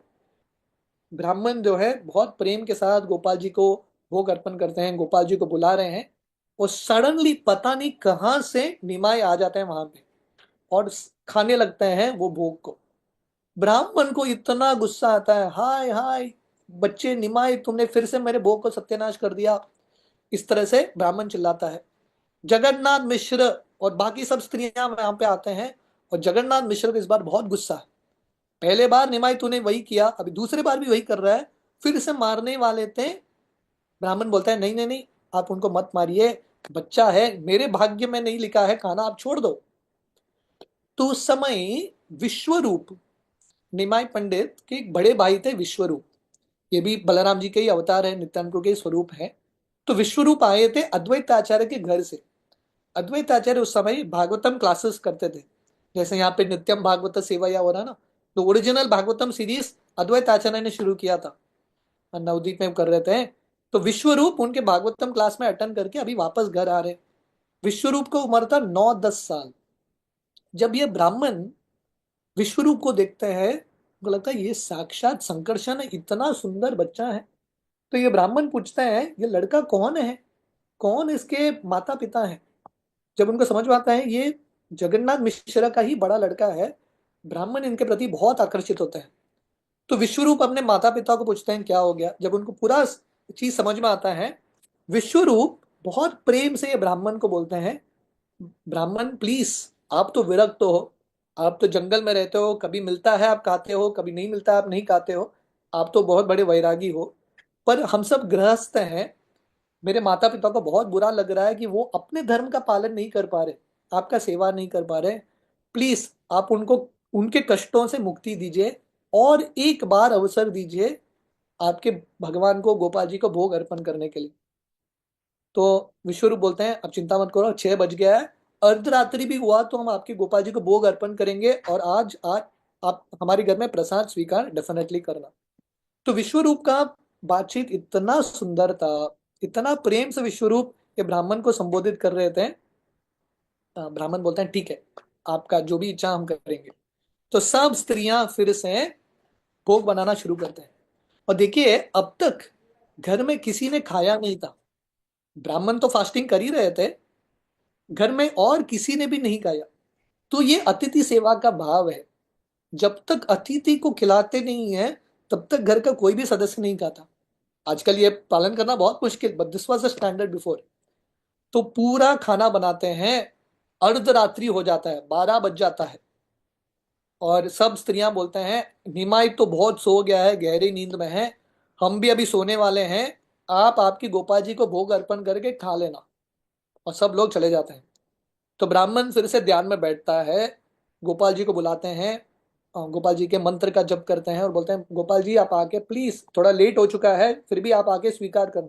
ब्राह्मण जो है बहुत प्रेम के साथ गोपाल जी को भोग अर्पण करते हैं, गोपाल जी को बुला रहे हैं, और सडनली पता नहीं कहां से निमाई आ जाते हैं वहां पे और खाने लगते हैं वो भोग को। ब्राह्मण को इतना गुस्सा आता है, हाय हाय बच्चे निमाई, तुमने फिर से मेरे भोग को सत्यानाश कर दिया। इस तरह से ब्राह्मण चिल्लाता है। जगन्नाथ मिश्र और बाकी सब स्त्रियां वहां पे आते हैं, और जगन्नाथ मिश्र को इस बार बहुत गुस्सा है। पहले बार निमाई तूने वही किया, अभी दूसरी बार भी वही कर रहा है, फिर से मारने वाले थे। ब्राह्मण बोलता है नहीं नहीं नहीं, आप उनको मत मारिए, बच्चा है, मेरे भाग्य में नहीं लिखा है खाना, आप छोड़ दो। तो उस समय विश्वरूप, निमाई पंडित के एक बड़े भाई थे विश्वरूप, ये भी बलराम जी के ही अवतार है, नित्यानंद प्रभु के स्वरूप है। तो विश्वरूप आए थे अद्वैत आचार्य के घर से। अद्वैत आचार्य उस समय भागवतम क्लासेस करते थे, जैसे यहाँ पे नित्यम भागवत सेवा या हो रहा ना, तो ओरिजिनल भागवतम सीरीज अद्वैत आचार्य ने शुरू किया था, नवदीप में कर रहे थे। तो विश्वरूप उनके भागवतम क्लास में अटेंड करके अभी वापस घर आ रहे। विश्वरूप को उम्र था 9-10 साल। जब ये ब्राह्मण विश्वरूप को देखते हैं, उनको लगता है ये साक्षात संकर्षण है, इतना सुंदर बच्चा है। तो ये ब्राह्मण पूछते हैं ये लड़का कौन है, कौन इसके माता पिता है। जब उनको समझ में आता है ये जगन्नाथ मिश्रा का ही बड़ा लड़का है, ब्राह्मण इनके प्रति बहुत आकर्षित होते हैं। तो विश्वरूप अपने माता पिता को पूछते हैं क्या हो गया। जब उनको पूरा चीज समझ में आता है, विश्वरूप बहुत प्रेम से ये ब्राह्मण को बोलते हैं, ब्राह्मण प्लीज, आप तो विरक्त हो, आप तो जंगल में रहते हो, कभी मिलता है आप खाते हो, कभी नहीं मिलता आप नहीं खाते हो, आप तो बहुत बड़े वैरागी हो, पर हम सब गृहस्थ हैं, मेरे माता पिता को बहुत बुरा लग रहा है कि वो अपने धर्म का पालन नहीं कर पा रहे, आपका सेवा नहीं कर पा रहे, प्लीज आप उनको उनके कष्टों से मुक्ति दीजिए और एक बार अवसर दीजिए आपके भगवान को, गोपाल जी को भोग अर्पण करने के लिए। तो विश्वरूप बोलते हैं अब चिंता मत करो, 6 बज गया है, अर्धरात्रि भी हुआ तो हम आपके गोपाल जी को भोग अर्पण करेंगे, और आज आज आप हमारे घर में प्रसाद स्वीकार डेफिनेटली करना। तो विश्वरूप का बातचीत इतना सुंदर था, इतना प्रेम से विश्वरूप ये ब्राह्मण को संबोधित कर रहे थे। ब्राह्मण बोलते हैं ठीक है, आपका जो भी इच्छा हम करेंगे। तो सब स्त्रियां फिर से भोग बनाना शुरू करते हैं। और देखिए अब तक घर में किसी ने खाया नहीं था, ब्राह्मण तो फास्टिंग कर ही रहे थे, घर में और किसी ने भी नहीं खाया। तो ये अतिथि सेवा का भाव है, जब तक अतिथि को खिलाते नहीं है तब तक घर का कोई भी सदस्य नहीं खाता। आजकल ये पालन करना बहुत मुश्किल, but this was the standard before. तो पूरा खाना बनाते हैं, अर्धरात्रि हो जाता है, 12 बज जाता है, और सब स्त्रियां बोलते हैं निमाई तो बहुत सो गया है, गहरी नींद में है, हम भी अभी सोने वाले हैं, आप आपकी गोपाल जी को भोग अर्पण करके खा लेना। और सब लोग चले जाते हैं। तो ब्राह्मण फिर से ध्यान में बैठता है, गोपाल जी को बुलाते हैं, गोपाल जी के मंत्र का जप करते हैं और बोलते हैं गोपाल जी आप आके प्लीज, थोड़ा लेट हो चुका है फिर भी आप आके स्वीकार करना।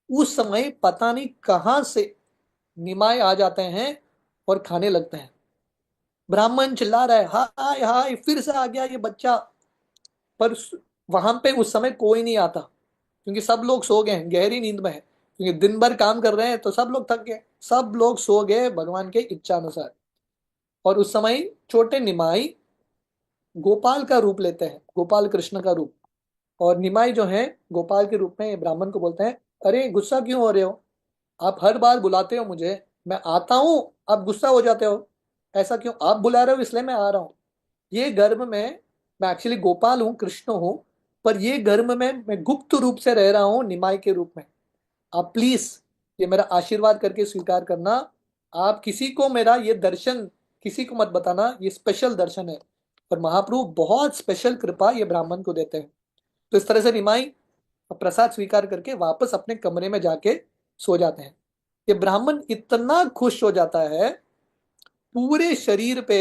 उस समय पता नहीं कहां से निमाय आ जाते हैं और खाने लगते हैं। ब्राह्मण चिल्ला रहा है हाय हाय फिर से आ गया ये बच्चा, पर वहां पे उस समय कोई नहीं आता, क्योंकि सब लोग सो गए हैं, गहरी नींद में है, क्योंकि दिन भर काम कर रहे हैं तो सब लोग थक गए, सब लोग सो गए भगवान के इच्छा अनुसार। और उस समय छोटे निमाई गोपाल का रूप लेते हैं, गोपाल कृष्ण का रूप। और निमाई जो है गोपाल के रूप में ब्राह्मण को बोलते हैं अरे गुस्सा क्यों हो रहे हो, आप हर बार बुलाते हो मुझे, मैं आता हूं, आप गुस्सा हो जाते हो, ऐसा क्यों, आप बुला रहे हो इसलिए मैं आ रहा हूँ। ये गर्भ में मैं एक्चुअली गोपाल हूँ, कृष्ण हूँ, पर ये गर्भ में मैं गुप्त रूप से रह रहा हूँ निमाई के रूप में। आप प्लीज ये मेरा आशीर्वाद करके स्वीकार करना, आप किसी को मेरा ये दर्शन किसी को मत बताना, ये स्पेशल दर्शन है। और महाप्रभु बहुत स्पेशल कृपा ये ब्राह्मण को देते हैं। तो इस तरह से निमाई प्रसाद स्वीकार करके वापस अपने कमरे में जाके सो जाते हैं। ये ब्राह्मण इतना खुश हो जाता है, पूरे शरीर पे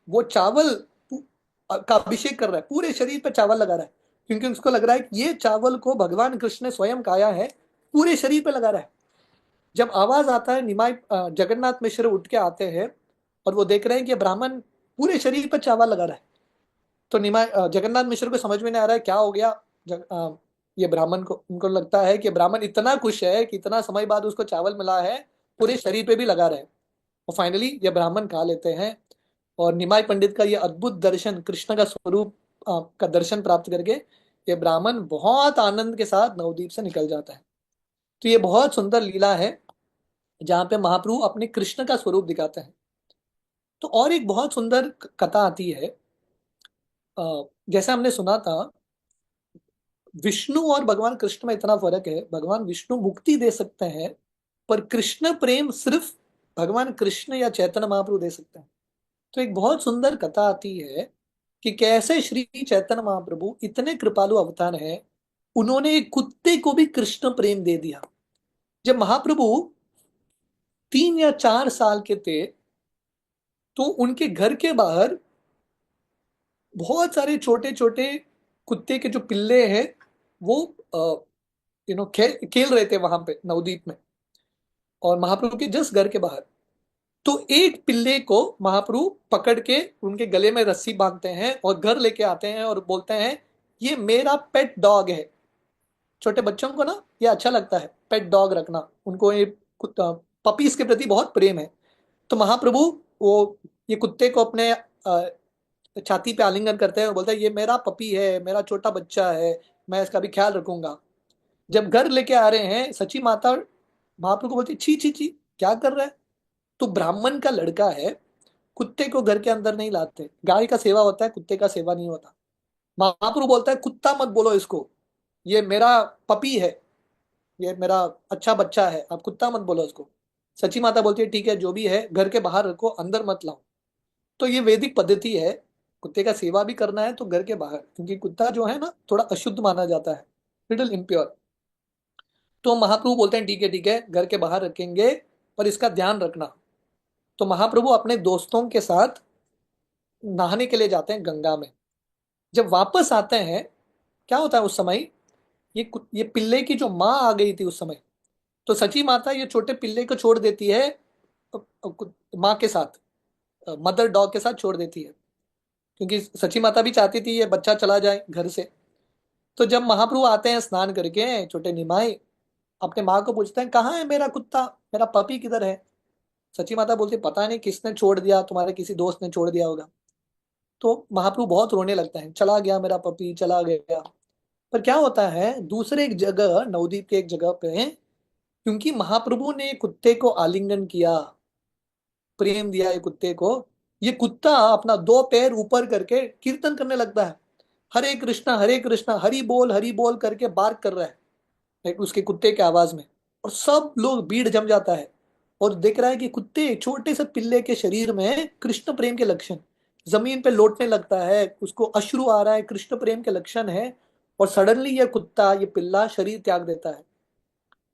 वो चावल का अभिषेक कर रहा है, पूरे शरीर पे चावल लगा रहा है, क्योंकि उसको लग रहा है कि ये चावल को भगवान कृष्ण ने स्वयं खाया है, पूरे शरीर पे लगा रहा है। जब आवाज आता है निमाई जगन्नाथ मिश्र उठ के आते हैं और वो देख रहे हैं कि ब्राह्मण पूरे शरीर पर चावल लगा रहा है। तो जगन्नाथ मिश्र को समझ में नहीं आ रहा है क्या हो गया। ये ब्राह्मण को, उनको लगता है कि ब्राह्मण इतना खुश है कि इतना समय बाद उसको चावल मिला है, पूरे शरीर पे भी लगा रहे हैं। और फाइनली ये ब्राह्मण खा लेते हैं। और निमाई पंडित का ये अद्भुत दर्शन, कृष्ण का स्वरूप का दर्शन प्राप्त करके ये ब्राह्मण बहुत आनंद के साथ नवद्वीप से निकल जाता है। तो ये बहुत सुंदर लीला है जहाँ पे महाप्रभु अपने कृष्ण का स्वरूप दिखाते हैं। तो और एक बहुत सुंदर कथा आती है। जैसे हमने सुना था, विष्णु और भगवान कृष्ण में इतना फर्क है, भगवान विष्णु मुक्ति दे सकते हैं, पर कृष्ण प्रेम सिर्फ भगवान कृष्ण या चैतन्य महाप्रभु दे सकते हैं। तो एक बहुत सुंदर कथा आती है कि कैसे श्री चैतन्य महाप्रभु इतने कृपालु अवतार हैं, उन्होंने एक कुत्ते को भी कृष्ण प्रेम दे दिया। जब महाप्रभु 3 या 4 साल के थे, तो उनके घर के बाहर बहुत सारे छोटे छोटे कुत्ते के जो पिल्ले हैं, वो खेल रहे थे वहां पे नवदीप में, और महाप्रभु के जस्ट घर के बाहर। तो एक पिल्ले को महाप्रभु पकड़ के उनके गले में रस्सी बांधते हैं और घर लेके आते हैं और बोलते हैं, ये मेरा पेट डॉग है। छोटे बच्चों को ना ये अच्छा लगता है पेट डॉग रखना, उनको ये पपीज के प्रति बहुत प्रेम है। तो महाप्रभु वो ये कुत्ते को अपने छाती पे आलिंगन करते हैं और बोलते हैं, ये मेरा पपी है, मेरा छोटा बच्चा है, मैं इसका भी ख्याल रखूंगा। जब घर लेके आ रहे हैं, सची माता महाप्रभु को बोलती, छी छी छी, क्या कर रहा है। तो ब्राह्मण का लड़का है, कुत्ते को घर के अंदर नहीं लाते, गाय का सेवा होता है, कुत्ते का सेवा नहीं होता। महाप्रभु बोलता है, कुत्ता मत बोलो इसको, ये मेरा पपी है, ये मेरा अच्छा बच्चा है, आप कुत्ता मत बोलो उसको। सची माता बोलती है, ठीक है जो भी है, घर के बाहर रखो, अंदर मत लाओ। तो ये वैदिक पद्धति है, कुत्ते का सेवा भी करना है तो घर के बाहर, क्योंकि कुत्ता जो है ना थोड़ा अशुद्ध माना जाता है, लिटिल इम्प्योर। तो महाप्रभु बोलते हैं, ठीक है घर के बाहर रखेंगे, पर इसका ध्यान रखना। तो महाप्रभु अपने दोस्तों के साथ नहाने के लिए जाते हैं गंगा में। जब वापस आते हैं, क्या होता है उस समय, ये पिल्ले की जो माँ आ गई थी उस समय, तो सची माता ये छोटे पिल्ले को छोड़ देती है माँ के साथ, मदर डॉग के साथ छोड़ देती है, क्योंकि सची माता भी चाहती थी ये बच्चा चला जाए घर से। तो जब महाप्रभु आते हैं स्नान करके, छोटे निमाई अपने माँ को पूछते हैं, कहाँ है मेरा कुत्ता, मेरा पपी किधर है। सची माता बोलती, पता नहीं किसने छोड़ दिया, तुम्हारे किसी दोस्त ने छोड़ दिया होगा। तो महाप्रभु बहुत रोने लगता है, चला गया मेरा पपी, चला गया। पर क्या होता है, दूसरे एक जगह, नवदीप के एक जगह पे, क्योंकि महाप्रभु ने कुत्ते को आलिंगन किया, प्रेम दिया ये कुत्ते को, ये कुत्ता अपना 2 पैर ऊपर करके कीर्तन करने लगता है, हरे कृष्णा हरि बोल करके बार्क कर रहा है एक उसके कुत्ते के आवाज में। और सब लोग, भीड़ जम जाता है और देख रहा है कि कुत्ते छोटे से पिल्ले के शरीर में कृष्ण प्रेम के लक्षण, जमीन पे लौटने लगता है, उसको अश्रु आ रहा है, कृष्ण प्रेम के लक्षण है। और सडनली ये कुत्ता, ये पिल्ला शरीर त्याग देता है,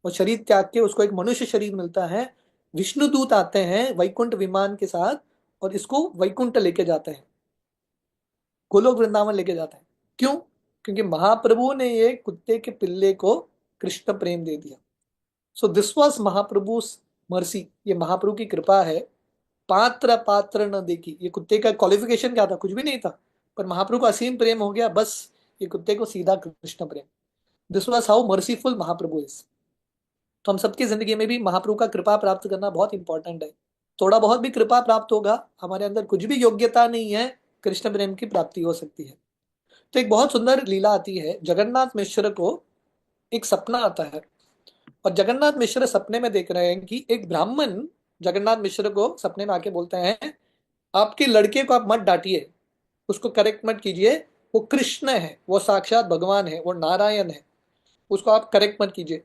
और शरीर त्याग के उसको एक मनुष्य शरीर मिलता है। विष्णु दूत आते हैं वैकुंठ विमान के साथ, और इसको वैकुंठ लेके जाते हैं, गोलोक वृंदावन लेके जाते हैं। क्यों? क्योंकि महाप्रभु ने ये कुत्ते के पिल्ले को कृष्ण प्रेम दे दिया। So this was Mahaprabhu mercy, ये महाप्रभु की कृपा है। पात्र पात्र न देखी, ये कुत्ते का क्वालिफिकेशन क्या था, कुछ भी नहीं था, पर महाप्रभु का असीम प्रेम हो गया, बस ये कुत्ते को सीधा कृष्ण प्रेम। This was how merciful Mahaprabhu is. तो हम सबकी जिंदगी में भी महाप्रभु का कृपा प्राप्त करना बहुत इंपॉर्टेंट है। थोड़ा बहुत भी कृपा प्राप्त होगा, हमारे अंदर कुछ भी योग्यता नहीं है, कृष्ण प्रेम की प्राप्ति हो सकती है। तो एक बहुत सुंदर लीला आती है, जगन्नाथ मिश्र को एक सपना आता है, और जगन्नाथ मिश्र सपने में देख रहे हैं कि एक ब्राह्मण जगन्नाथ मिश्र को सपने में आके बोलते हैं, आपके लड़के को आप मत डांटिए, उसको करेक्ट मत कीजिए, वो कृष्ण है, वो साक्षात भगवान है, वो नारायण है, उसको आप करेक्ट मत कीजिए।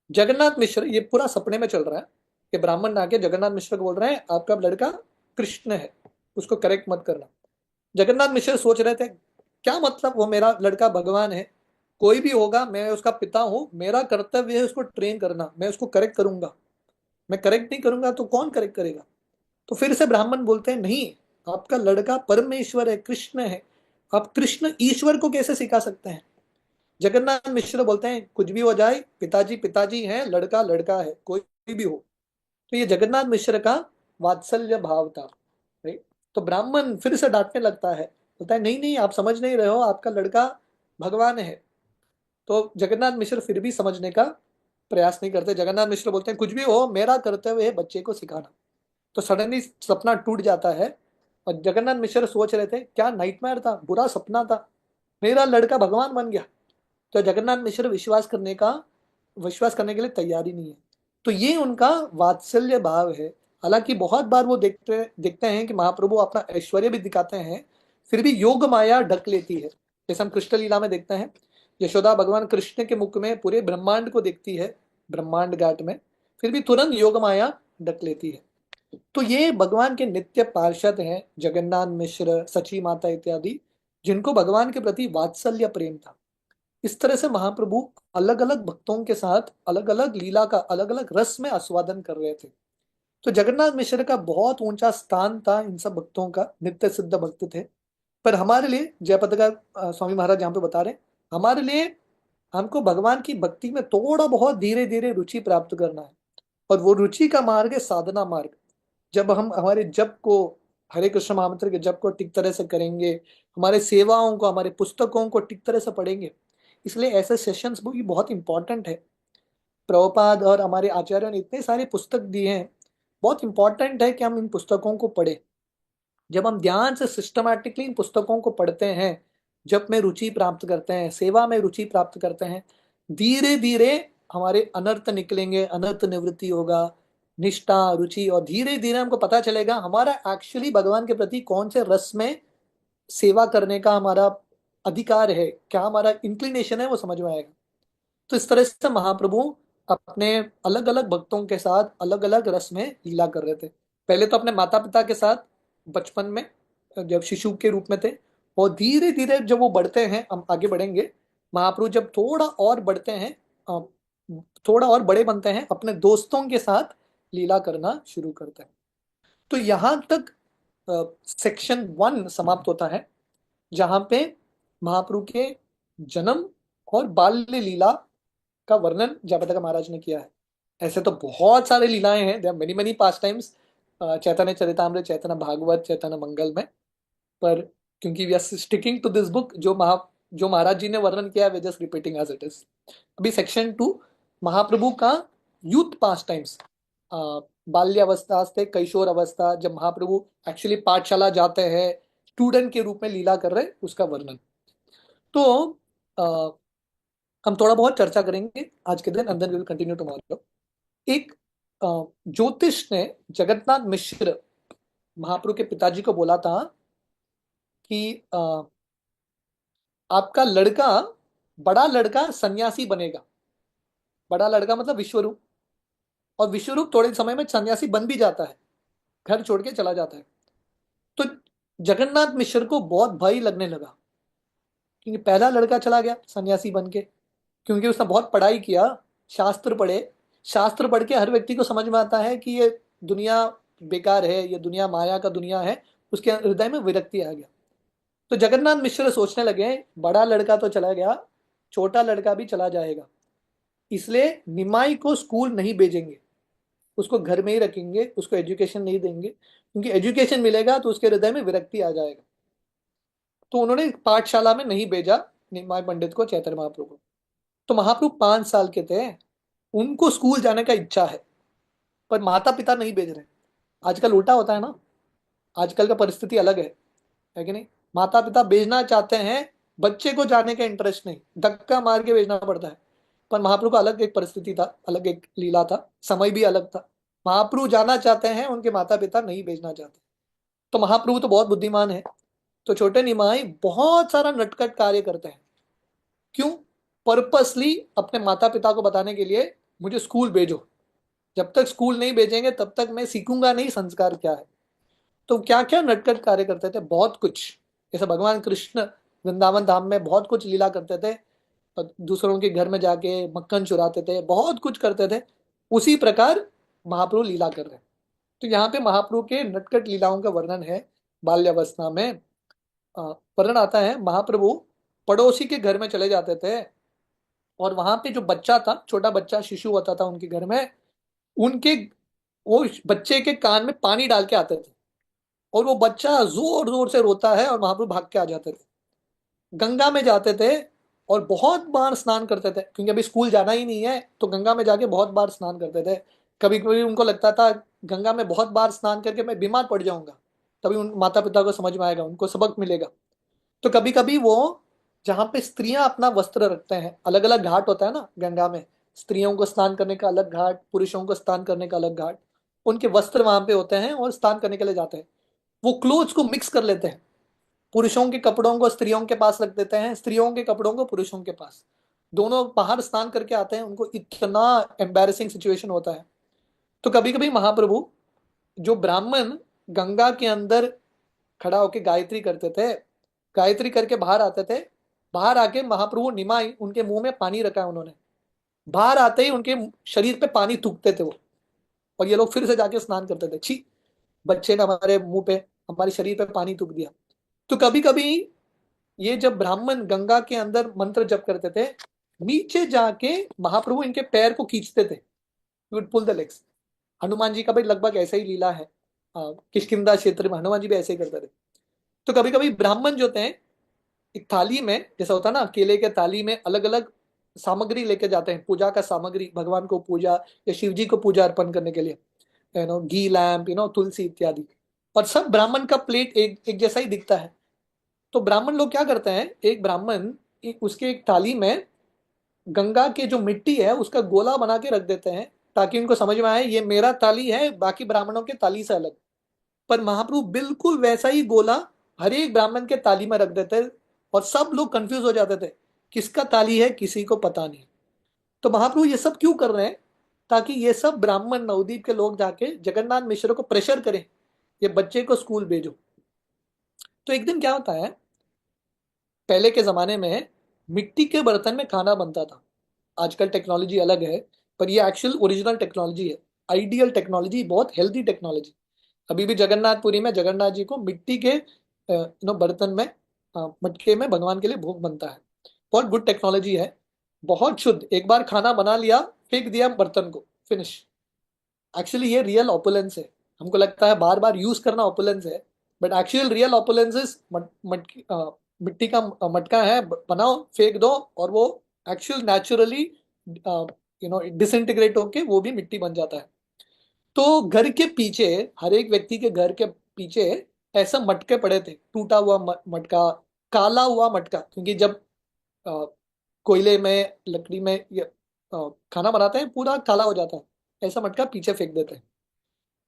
जगन्नाथ मिश्र, ये पूरा सपने में चल रहा है, ये ब्राह्मण आके जगन्नाथ मिश्र को बोल रहे हैं, आपका लड़का कृष्ण है, उसको करेक्ट मत करना। जगन्नाथ मिश्र सोच रहे थे, क्या मतलब, वो मेरा लड़का भगवान है, कोई भी होगा, मैं उसका पिता हूं, मेरा कर्तव्य है उसको ट्रेन करना, मैं उसको करेक्ट करूंगा, मैं करेक्ट नहीं करूंगा तो कौन करेक्ट करेगा। तो फिर से ब्राह्मण बोलते हैं, नहीं, आपका लड़का परमेश्वर है, कृष्ण है, आप कृष्ण ईश्वर को कैसे सिखा सकते हैं। जगन्नाथ मिश्र बोलते हैं, कुछ भी हो जाए, पिताजी पिताजी हैं, लड़का लड़का है, कोई भी हो। तो ये जगन्नाथ मिश्र का वात्सल्य भाव था, राइट। तो ब्राह्मण फिर से डांटने लगता है, बोलता है नहीं नहीं आप समझ नहीं रहे हो, आपका लड़का भगवान है। तो जगन्नाथ मिश्र फिर भी समझने का प्रयास नहीं करते। जगन्नाथ मिश्र बोलते हैं कुछ भी हो, मेरा कर्तव्य है बच्चे को सिखाना। तो सडनली सपना टूट जाता है, और जगन्नाथ मिश्र सोच रहे थे क्या नाइटमेयर था, बुरा सपना था, मेरा लड़का भगवान बन गया। तो जगन्नाथ मिश्र विश्वास करने के लिए तैयार ही नहीं है। तो ये उनका वात्सल्य भाव है। हालांकि बहुत बार वो देखते देखते हैं कि महाप्रभु अपना ऐश्वर्य भी दिखाते हैं, फिर भी योग माया ढक लेती है। जैसे हम कृष्ण लीला में देखते हैं, यशोदा भगवान कृष्ण के मुख में पूरे ब्रह्मांड को देखती है, ब्रह्मांड घाट में, फिर भी तुरंत योग माया ढक लेती है। तो ये भगवान के नित्य पार्षद हैं, जगन्नाथ मिश्र, सची माता इत्यादि, जिनको भगवान के प्रति वात्सल्य प्रेम था। इस तरह से महाप्रभु अलग अलग भक्तों के साथ अलग अलग लीला का अलग अलग रस में आस्वादन कर रहे थे। तो जगन्नाथ मिश्र का बहुत ऊंचा स्थान था इन सब भक्तों का, नित्य सिद्ध भक्त थे। पर हमारे लिए जयपद का स्वामी महाराज यहाँ पे बता रहे हैं, हमारे लिए हमको भगवान की भक्ति में थोड़ा बहुत धीरे धीरे रुचि प्राप्त करना है। और वो रुचि का मार्ग है साधना मार्ग। जब हम हमारे जप को, हरे कृष्ण महामंत्र के जप को ठीक तरह से करेंगे, हमारे सेवाओं को, हमारे पुस्तकों को ठीक तरह से पढ़ेंगे। इसलिए ऐसे सेशंस भी बहुत इंपॉर्टेंट है। प्रभुपाद और हमारे आचार्यों ने इतने सारे पुस्तक दिए हैं, बहुत इंपॉर्टेंट है कि हम इन पुस्तकों को पढ़ें। जब हम ध्यान से सिस्टमैटिकली इन पुस्तकों को पढ़ते हैं, जप में रुचि प्राप्त करते हैं, सेवा में रुचि प्राप्त करते हैं, धीरे धीरे हमारे अनर्थ निकलेंगे, अनर्थ निवृत्ति होगा, निष्ठा, रुचि, और धीरे धीरे हमको पता चलेगा हमारा एक्चुअली भगवान के प्रति कौन से रस में सेवा करने का हमारा अधिकार है, क्या हमारा इंक्लिनेशन है, वो समझ में आएगा। तो इस तरह से महाप्रभु अपने अलग अलग भक्तों के साथ अलग अलग रस में लीला कर रहे थे। पहले तो अपने माता पिता के साथ बचपन में, जब शिशु के रूप में थे, और धीरे धीरे जब वो बढ़ते हैं, हम आगे बढ़ेंगे, महाप्रभु जब थोड़ा और बढ़ते हैं, अ, थोड़ा और बड़े बनते हैं, अपने दोस्तों के साथ लीला करना शुरू करते हैं। तो यहाँ तक सेक्शन 1 समाप्त होता है, जहाँ पे महाप्रभु के जन्म और बाल्य लीला का वर्णन जयप्रदा महाराज ने किया है। ऐसे तो बहुत सारे लीलाएं हैं, there many many pastimes, Chaitanya Charitamrita, Chaitanya Bhagavata, Chaitanya Mangal में। पर क्योंकि we are sticking to this book, जो महाराज जी ने वर्णन किया है, we just repeating as it is. अभी सेक्शन 2, महाप्रभु का यूथ पास टाइम्स, बाल्यावस्था से कैशोर अवस्था, जब महाप्रभु एक्चुअली पाठशाला जाते हैं, स्टूडेंट के रूप में लीला कर रहे, उसका वर्णन। तो आ, हम थोड़ा बहुत चर्चा करेंगे आज के दिन, and then we will continue tomorrow. एक ज्योतिष ने जगन्नाथ मिश्र महाप्रभु के पिताजी को बोला था कि आपका लड़का, बड़ा लड़का सन्यासी बनेगा। बड़ा लड़का मतलब विश्वरूप, और विश्वरूप थोड़े समय में सन्यासी बन भी जाता है, घर छोड़ के चला जाता है। तो जगन्नाथ मिश्र को बहुत भय लगने लगा, क्योंकि पहला लड़का चला गया सन्यासी बन के, क्योंकि उसने बहुत पढ़ाई किया, शास्त्र पढ़े। शास्त्र पढ़ के हर व्यक्ति को समझ में आता है कि ये दुनिया बेकार है, ये दुनिया माया का दुनिया है। उसके हृदय में विरक्ति आ गया। तो जगन्नाथ मिश्र सोचने लगे बड़ा लड़का तो चला गया, छोटा लड़का भी चला जाएगा, इसलिए निमाई को स्कूल नहीं भेजेंगे, उसको घर में ही रखेंगे, उसको एजुकेशन नहीं देंगे, क्योंकि एजुकेशन मिलेगा तो उसके हृदय में विरक्ति आ जाएगा। तो उन्होंने पाठशाला में नहीं भेजा निमाई पंडित को, चैतन्य महाप्रभु को। तो महाप्रभु 5 साल के थे, उनको स्कूल जाने का इच्छा है, पर माता पिता नहीं भेज रहे। आजकल उल्टा होता है ना, आजकल का परिस्थिति अलग है कि नहीं? माता पिता भेजना चाहते हैं, बच्चे को जाने का इंटरेस्ट नहीं, धक्का मार के भेजना पड़ता है। पर महाप्रभु का अलग एक परिस्थिति था, अलग एक लीला था, समय भी अलग था। महाप्रभु जाना चाहते हैं, उनके माता पिता नहीं भेजना चाहते। तो महाप्रभु तो बहुत बुद्धिमान है, तो छोटे निमाई बहुत सारा नटखट कार्य करते हैं। क्यों? पर्पसली अपने माता पिता को बताने के लिए, मुझे स्कूल भेजो, जब तक स्कूल नहीं भेजेंगे तब तक मैं सीखूंगा नहीं संस्कार क्या है। तो क्या क्या नटखट कार्य करते थे, बहुत कुछ। जैसे भगवान कृष्ण वृंदावन धाम में बहुत कुछ लीला करते थे, और दूसरों के घर में जाके मक्खन चुराते थे, बहुत कुछ करते थे। उसी प्रकार महाप्रभु लीला कर रहे हैं। तो यहाँ पे महाप्रभु के नटखट लीलाओं का वर्णन है। बाल्यावस्था में वर्णन आता है, महाप्रभु पड़ोसी के घर में चले जाते थे, और वहां पे जो बच्चा था, छोटा बच्चा शिशु होता था उनके घर में, उनके वो बच्चे के कान में पानी डाल के आते थे, और वो बच्चा जोर जोर से रोता है और महाप्रभु भाग के आ जाते थे, गंगा में जाते थे और बहुत बार स्नान करते थे, क्योंकि अभी स्कूल जाना ही नहीं है तो गंगा में जाके बहुत बार स्नान करते थे। कभी कभी उनको लगता था गंगा में बहुत बार स्नान करके मैं बीमार पड़ जाऊंगा, तभी उन माता पिता को समझ में आएगा, उनको सबक मिलेगा। तो कभी कभी वो जहाँ पे स्त्रियां अपना वस्त्र रखते हैं, अलग अलग घाट होता है ना गंगा में, स्त्रियों को स्नान करने का अलग घाट, पुरुषों को स्नान करने का अलग घाट, उनके वस्त्र वहां पे होते हैं और स्नान करने के लिए जाते हैं। वो क्लोथ्स को मिक्स कर लेते हैं, पुरुषों के कपड़ों को स्त्रियों के पास रख देते हैं, स्त्रियों के कपड़ों को पुरुषों के पास। दोनों बाहर स्नान करके आते हैं, उनको इतना एम्बैरेसिंग सिचुएशन होता है। तो कभी कभी महाप्रभु, जो ब्राह्मण गंगा के अंदर खड़ा होके गायत्री करते थे, गायत्री करके बाहर आते थे, बाहर आके महाप्रभु निमाई उनके मुंह में पानी रखा है उन्होंने, बाहर आते ही उनके शरीर पे पानी थूकते थे वो, और ये लोग फिर से जाके स्नान करते थे। छी, बच्चे ने हमारे मुंह पे, हमारे शरीर पे पानी थूक दिया। तो कभी कभी ये जब ब्राह्मण गंगा के अंदर मंत्र जप करते थे, नीचे जाके महाप्रभु इनके पैर को खींचते थे, would pull the legs. Hanuman ji का भी लगभग ऐसा ही लीला है, किष्किंधा क्षेत्र में हनुमान जी भी ऐसे ही करते थे। तो कभी कभी ब्राह्मण जो थे, एक थाली में, जैसा होता है ना केले के थाली में अलग अलग सामग्री लेके जाते हैं, पूजा का सामग्री, भगवान को पूजा या शिव जी को पूजा अर्पण करने के लिए, घी लैम्प, तुलसी इत्यादि। और सब ब्राह्मण का प्लेट एक एक जैसा ही दिखता है। तो ब्राह्मण लोग क्या करते हैं, एक ब्राह्मण उसके एक थाली में गंगा के जो मिट्टी है उसका गोला बना के रख देते हैं, ताकि उनको समझ में आए ये मेरा थाली है, बाकी ब्राह्मणों के थाली से अलग। पर महाप्रभु बिल्कुल वैसा ही गोला हर एक ब्राह्मण के थाली में रख देते, और सब लोग कंफ्यूज हो जाते थे, किसका थाली है किसी को पता नहीं। तो महाप्रभु ये सब क्यों कर रहे हैं, ताकि ये सब ब्राह्मण नवदीप के लोग जाके जगन्नाथ मिश्र को प्रेशर करें, ये बच्चे को स्कूल भेजो। तो एक दिन क्या होता है, पहले के जमाने में मिट्टी के बर्तन में खाना बनता था। आजकल टेक्नोलॉजी अलग है, पर ये एक्चुअल ओरिजिनल टेक्नोलॉजी है, आइडियल टेक्नोलॉजी, बहुत हेल्दी टेक्नोलॉजी। अभी भी जगन्नाथपुरी में जगन्नाथ जी को मिट्टी के बर्तन में, मटके में भगवान के लिए भोग बनता है। बहुत गुड टेक्नोलॉजी है, बहुत शुद्ध। एक बार खाना बना लिया, फेंक दिया बर्तन को, फिनिश। एक्चुअली ये रियल ऑपुलेंस है, हमको लगता है बार बार यूज करना ऑपुलेंस है, but actual real opulence is मिट्टी का मटका है, बनाओ फेंक दो, और वो एक्चुअल नेचुरली डिसइंटीग्रेट होके वो भी मिट्टी बन जाता है। तो घर के पीछे, हर एक व्यक्ति के घर के पीछे ऐसा मटके पड़े थे, टूटा हुआ मटका, काला हुआ मटका, क्योंकि जब अ, कोयले में, लकड़ी में खाना बनाते हैं पूरा काला हो जाता है, ऐसा मटका पीछे फेंक देते हैं।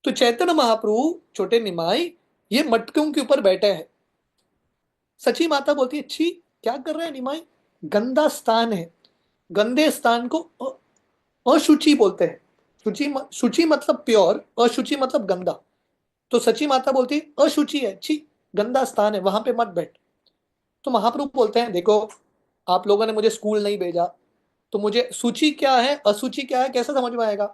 तो चैतन्य महाप्रभु छोटे निमाई ये मटकों के ऊपर बैठे हैं। सची माता बोलती है, छी क्या कर रहे हैं निमाई, गंदा स्थान है। गंदे स्थान को अशुचि बोलते हैं। शुचि मतलब प्योर, अशुचि मतलब गंदा। तो सची माता बोलती है अशुचि है, छी गंदा स्थान है, वहां पे मत बैठ। तो महाप्रभु बोलते हैं, देखो आप लोगों ने मुझे स्कूल नहीं भेजा, तो मुझे सूची क्या है असुचि क्या है कैसे समझ में आएगा,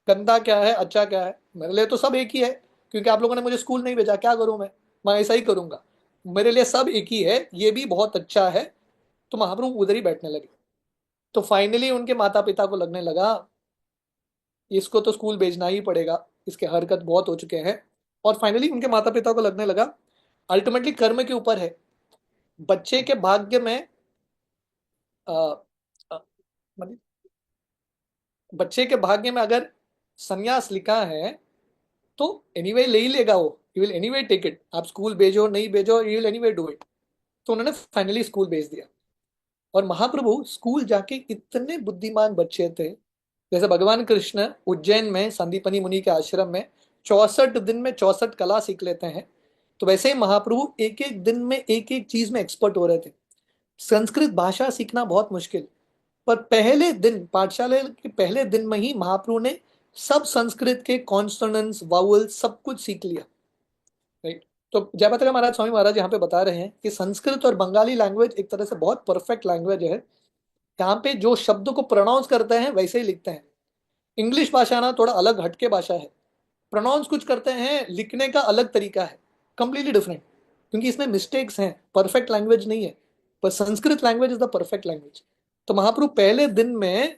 गंदा क्या है अच्छा क्या है, मेरे लिए तो सब एक ही है। क्योंकि आप लोगों ने मुझे स्कूल नहीं भेजा, क्या करूं मैं ऐसा ही करूंगा, मेरे लिए सब एक ही है, ये भी बहुत अच्छा है। तो महाप्रभु उधर ही बैठने लगे। तो फाइनली उनके माता पिता को लगने लगा इसको तो स्कूल भेजना ही पड़ेगा, इसके हरकत बहुत हो चुके हैं। और फाइनली उनके माता पिता को लगने लगा अल्टीमेटली कर्म के ऊपर है, बच्चे के भाग्य में अ, अ, मतलब बच्चे के भाग्य में अगर संन्यास लिखा है तो एनीवे ले ही लेगा वो, he will anyway take it, आप स्कूल भेजो नहीं भेजो, he will anyway do it. तो उन्होंने फाइनली स्कूल भेज दिया। और महाप्रभु स्कूल जाके इतने बुद्धिमान बच्चे थे, जैसे भगवान कृष्ण उज्जैन में संदीपनी मुनि के आश्रम में 64 दिन में 64 कला सीख लेते हैं, तो वैसे ही महाप्रभु एक एक दिन में एक एक चीज में एक्सपर्ट हो रहे थे। संस्कृत भाषा सीखना बहुत मुश्किल, पर पहले दिन, पाठशाला के पहले दिन में ही महाप्रभु ने सब संस्कृत के कॉन्सोनेंट्स वावल सब कुछ सीख लिया। राइट। तो जयप्रकाश महाराज स्वामी महाराज यहाँ पे बता रहे हैं कि संस्कृत और बंगाली लैंग्वेज एक तरह से बहुत परफेक्ट लैंग्वेज है। यहाँ पे जो शब्द को प्रोनाउंस करते हैं वैसे ही लिखते हैं। इंग्लिश भाषा ना थोड़ा अलग हटके भाषा है, प्रोनाउंस कुछ करते हैं, लिखने का अलग तरीका है, कंप्लीटली डिफरेंट, क्योंकि इसमें मिस्टेक्स हैं, परफेक्ट लैंग्वेज नहीं है। पर Sanskrit language is the perfect language. तो महाप्रभु पहले दिन में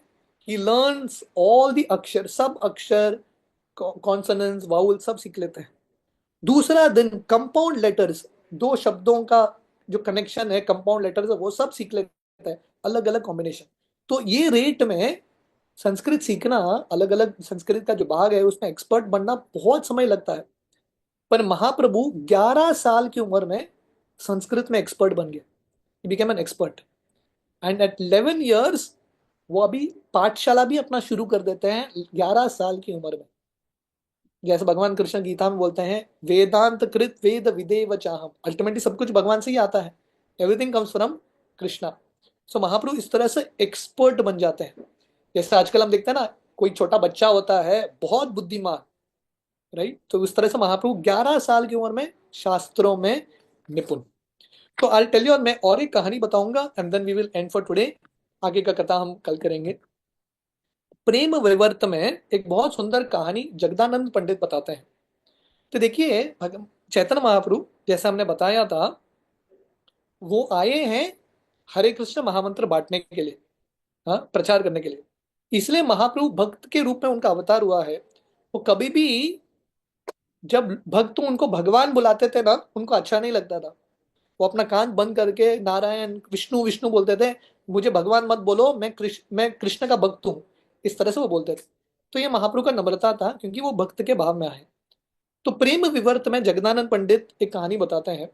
ही लर्न्स ऑल द अक्षर, सब अक्षर, कॉन्सोनेंट्स वाउल सब सीख लेते हैं। दूसरा दिन कंपाउंड लेटर्स, दो शब्दों का जो कनेक्शन है, कंपाउंड लेटर्स है, वो सब सीख लेता है, अलग अलग कॉम्बिनेशन। तो ये रेट में संस्कृत सीखना, अलग अलग संस्कृत का जो भाग है उसमें एक्सपर्ट बनना बहुत समय लगता है। पर महाप्रभु 11 साल की उम्र में संस्कृत में एक्सपर्ट बन गया, became an expert. And at 11 years वो अभी पाठशाला भी अपना शुरू कर देते हैं 11 साल की उम्र में। जैसे भगवान कृष्ण गीता में बोलते हैं, वेदांत कृत वेद विदेव चाहम, अल्टीमेटली सब कुछ भगवान से ही आता है, एवरीथिंग कम्स फ्रॉम कृष्णा। सो महाप्रभु इस तरह से एक्सपर्ट बन जाते हैं। जैसे आजकल हम देखते हैं ना, कोई छोटा बच्चा होता है बहुत बुद्धिमान, राइट, तो उस तरह से महाप्रभु 11 साल की उम्र में शास्त्रों में निपुण। तो आई टेल यू, और मैं और एक कहानी बताऊंगा and then we will end for today. आगे का कथा हम कल करेंगे। प्रेम विवर्त में एक बहुत सुंदर कहानी जगदानंद पंडित बताते हैं। तो देखिए, चैतन्य महाप्रभु जैसा हमने बताया था, वो आए हैं हरे कृष्ण महामंत्र बांटने के लिए, हाँ, प्रचार करने के लिए। इसलिए महाप्रभु भक्त के रूप में उनका अवतार हुआ है। वो कभी भी, जब भक्त उनको भगवान बुलाते थे ना, उनको अच्छा नहीं लगता था। वो अपना कान बंद करके नारायण विष्णु विष्णु बोलते थे, मुझे भगवान मत बोलो, मैं कृष्ण का भक्त हूँ, इस तरह से वो बोलते थे। तो ये महाप्रभु का नम्रता था, क्योंकि वो भक्त के भाव में आए। तो प्रेम विवर्त में जगदानंद पंडित एक कहानी बताते हैं।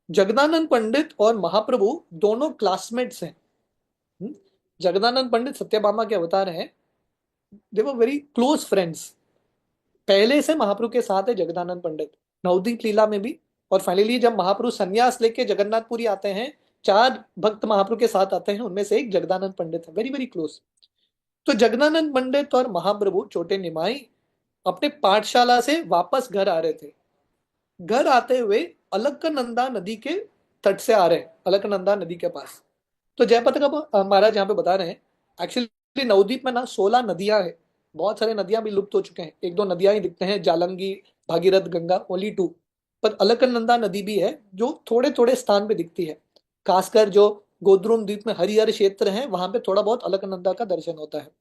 जगदानंद पंडित और महाप्रभु दोनों क्लासमेट्स हैं। हम्म? जगदानंद पंडित सत्यभामा के अवतार हैं। दे वर वेरी क्लोज फ्रेंड्स। पहले से महाप्रभु के साथ है जगदानंद पंडित, नवदीप लीला में भी। और फाइनली जब महाप्रभु संन्यास लेके जगन्नाथपुरी आते हैं, 4 भक्त महाप्रभु के साथ आते हैं, उनमें से एक जगदानंद पंडित है, वेरी वेरी क्लोज। तो जगदानंद पंडित और महाप्रभु छोटे निमाई अपने पाठशाला से वापस घर आ रहे थे। घर आते हुए अलकनंदा नदी के तट से आ रहे हैं, अलकनंदा नदी के पास। तो जयपत का महाराज यहाँ पे बता रहे हैं, एक्चुअली नवद्वीप में ना 16 नदियां हैं। बहुत सारे नदियां भी लुप्त हो चुके हैं, एक दो नदियां ही दिखते हैं, जालंगी, भागीरथ, गंगा, ओनली 2। पर अलकनंदा नदी भी है जो थोड़े थोड़े स्थान पे दिखती है। खासकर जो गोद्रुम द्वीप में हरिहर क्षेत्र है, वहां पे थोड़ा बहुत अलकनंदा का दर्शन होता है।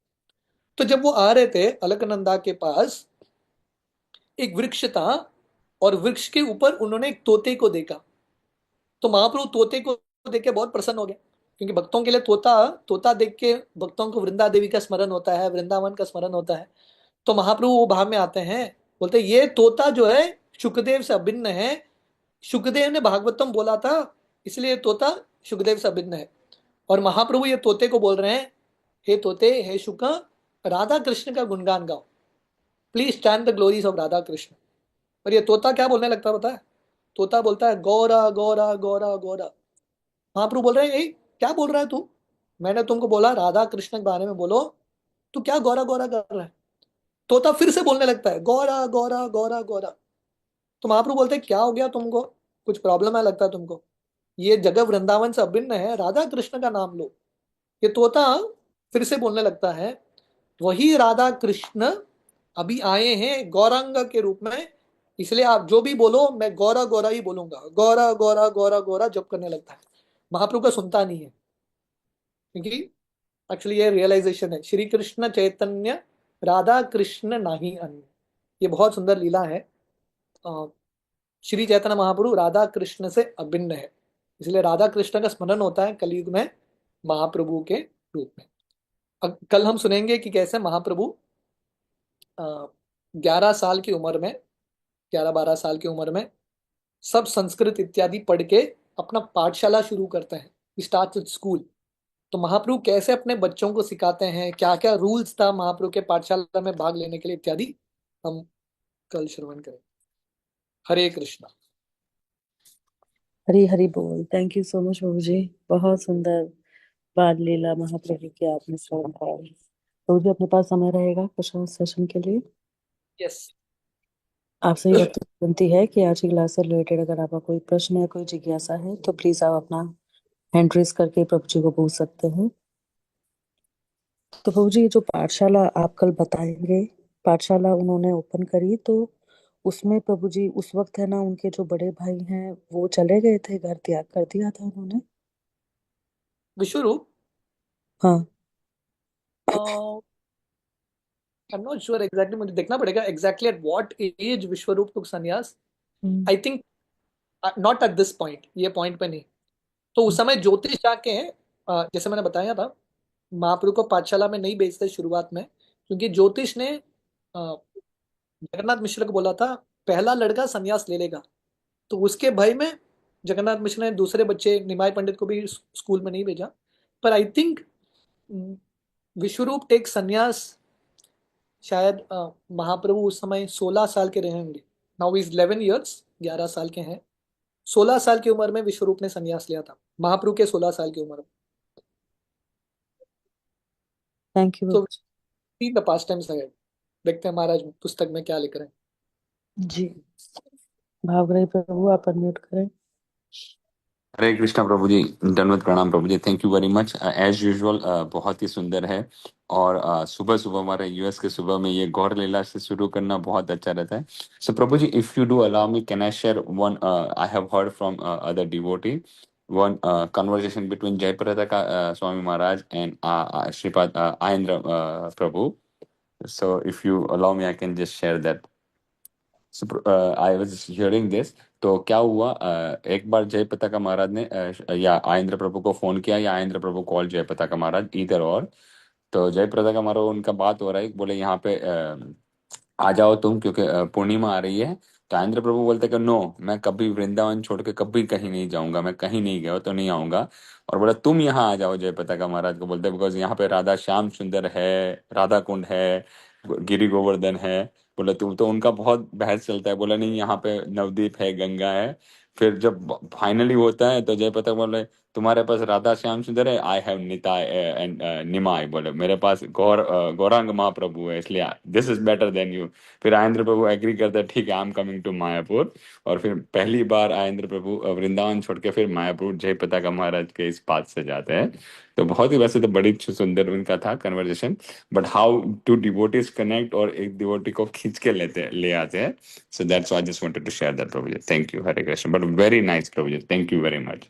तो जब वो आ रहे थे अलकनंदा के पास, एक वृक्ष था, और वृक्ष के ऊपर उन्होंने एक तोते को देखा। तो महाप्रभु तोते को देख के बहुत प्रसन्न हो गए, क्योंकि भक्तों के लिए तोता तोता देख के भक्तों को वृंदा देवी का स्मरण होता है, वृंदावन का स्मरण होता है। तो महाप्रभु वो भाव में आते हैं, बोलते ये तोता जो है सुखदेव से अभिन्न है। सुखदेव ने भागवतम बोला था, इसलिए ये तोता सुखदेव से अभिन्न है। और महाप्रभु ये तोते को बोल रहे हैं, हे तोते, हे शुक, राधा कृष्ण का गुणगान गाओ, please stand the glories of Radha Krishna. और ये तोता क्या बोलने लगता है पता है? तोता बोलता है, गौरा गौरा गौरा गौरा। महाप्रभु बोल रहे हैं, "ए, क्या बोल रहा है तू? मैंने तुमको बोला राधा कृष्ण के बारे में बोलो, तू क्या गौरा गौरा कर रहा है?" तोता फिर से बोलने लगता है, गौरा गौरा गौरा गौरा। तो महाप्रभु बोलते हैं, क्या हो गया तुमको? कुछ प्रॉब्लम है लगता है तुमको? ये जगह वृंदावन से अभिन्न है, राधा कृष्ण का नाम लो। ये तोता फिर से बोलने लगता है, वही राधा कृष्ण अभी आए हैं गौरांग के रूप में, इसलिए आप जो भी बोलो मैं गौरा गौरा ही बोलूंगा। गौरा गौरा गौरा गौरा जप करने लगता है। महाप्रभु का सुनता नहीं है, क्योंकि एक्चुअली ये रियलाइजेशन है, श्री कृष्ण चैतन्य राधा कृष्ण नाही अन्य। ये बहुत सुंदर लीला है। अ, श्री चैतन्य महाप्रभु राधा कृष्ण से अभिन्न है, इसलिए राधा कृष्ण का स्मरण होता है कलयुग में महाप्रभु के रूप में। अब कल हम सुनेंगे कि कैसे महाप्रभु 11 साल की उम्र में, 11-12 साल की उम्र में सब संस्कृत इत्यादि पढ़ के अपना पाठशाला शुरू करते हैं, स्टार्ट स्कूल। तो महाप्रभु कैसे अपने बच्चों को सिखाते हैं, क्या क्या रूल्स था महाप्रभु के पाठशाला में भाग लेने के लिए इत्यादि, हम कल श्रवण करें। हरे कृष्णा। हरी हरी बोल। थैंक यू सो मच प्रभु जी। बहुत सुंदर बाल लीला महाप्रभु की आपने श्रवण कराई। प्रभु जी अपने पास समय रहेगा क्वेश्चन सेशन के लिए? यस। आपसे ही भक्त विनती है कि आज की क्लास से रिलेटेड अगर आपका कोई प्रश्न या कोई जिज्ञासा है तो प्लीज आप अपना हैंड रेज करके प्रभु जी को पूछ सकते हैं। तो प्रभु जी, जो पाठशाला आप कल बताएंगे, पाठशाला उन्होंने ओपन करी तो उसमें प्रभु जी उस वक्त है ना, उनके जो बड़े भाई हैं वो चले गए थे, घर त्याग कर दिया था उन्होंने? विश्व रूप, हाँ। I am not sure exactly, मुझे देखना पड़ेगा एग्जैक्टली एट व्हाट एज विश्व रूप टुक संन्यास। I think not at this point, ये पॉइंट पे नहीं। तो उस समय ज्योतिष जाके जैसे मैंने बताया था, महाप्रभु को पाठशाला में नहीं भेजते शुरुआत में, क्योंकि ज्योतिष ने जगन्नाथ मिश्र को बोला था पहला लड़का संन्यास ले लेगा। तो उसके भय में जगन्नाथ मिश्र ने दूसरे बच्चे निमाय पंडित को भी स्कूल में नहीं भेजा। पर आई थिंक विश्वरूप टेक संन्यास शायद महाप्रभु उस समय 16 साल के रहे होंगे। नाउ इज 11 years, 11 साल के हैं। 16 साल की उम्र में विश्वरूप ने संन्यास लिया था, महाप्रभु के 16 साल की उम्र में। थैंक यू तो बाबू द पास्ट टाइम्स अहेड। देखते हैं महाराज पुस्तक में क्या लिख रहे हैं। जी। भावग्राही प्रभु आप अनम्यूट करें। हरे कृष्णा प्रभु जी, दंडवत प्रणाम प्रभु जी, thank you very much. As usual बहुत ही सुंदर है। और सुबह सुबह हमारे यूएस के सुबह में ये गौर लीला से शुरू करना बहुत अच्छा रहता है। सो प्रभु जी, if you do allow me, can I share one, I have heard from other devotee, one conversation between Jayaprataka Swami Maharaj and Sripad Ayendra Prabhu. So if you allow me, I can just share that. So, I was hearing this. तो क्या हुआ, एक बार जय पताका महाराज ने या आयेंद्र प्रभु को phone किया, या आयेंद्र प्रभु कॉल जय पताका महाराज, इधर और। तो जय पताका महाराज उनका बात हो रहा है, बोले यहाँ पे आ जाओ तुम, क्योंकि पूर्णिमा आ रही है। तो आयेंद्र प्रभु बोलते कि नो, मैं कभी वृंदावन छोड़ के कभी कहीं नहीं जाऊंगा, मैं कहीं नहीं गया तो नहीं आऊंगा। और बोला तुम यहाँ आ जाओ, जय पताका महाराज को बोलते, बिकॉज यहाँ पे राधा श्याम सुंदर है, राधा कुंड है, गिरी गोवर्धन है। बोला तुम तो, उनका बहुत बहस चलता है। बोला नहीं, यहाँ पे नवदीप है, गंगा है। फिर जब फाइनली होता है तो जय पताका बोले तुम्हारे पास राधा श्याम सुंदर है, I have Nitai and Nimai. बोले मेरे पास गौरांग महाप्रभु है, इसलिए this is better than you. फिर आयेंद्र प्रभु एग्री करते हैं, ठीक है, I am coming to Mayapur. और फिर पहली बार आयेंद्र प्रभु वृंदावन छोड़ के फिर मायापुर जय पताका महाराज के इस पाथ से जाते हैं। तो बहुत ही, वैसे तो बड़ी सुंदर उनका था conversation, but how two devotees connect और एक डिवोटी को खींच के ले आते हैं। So that's why I just wanted to share that प्रभु जी। Thank you, Hare Krishna, but very nice प्रभु जी, thank you very much.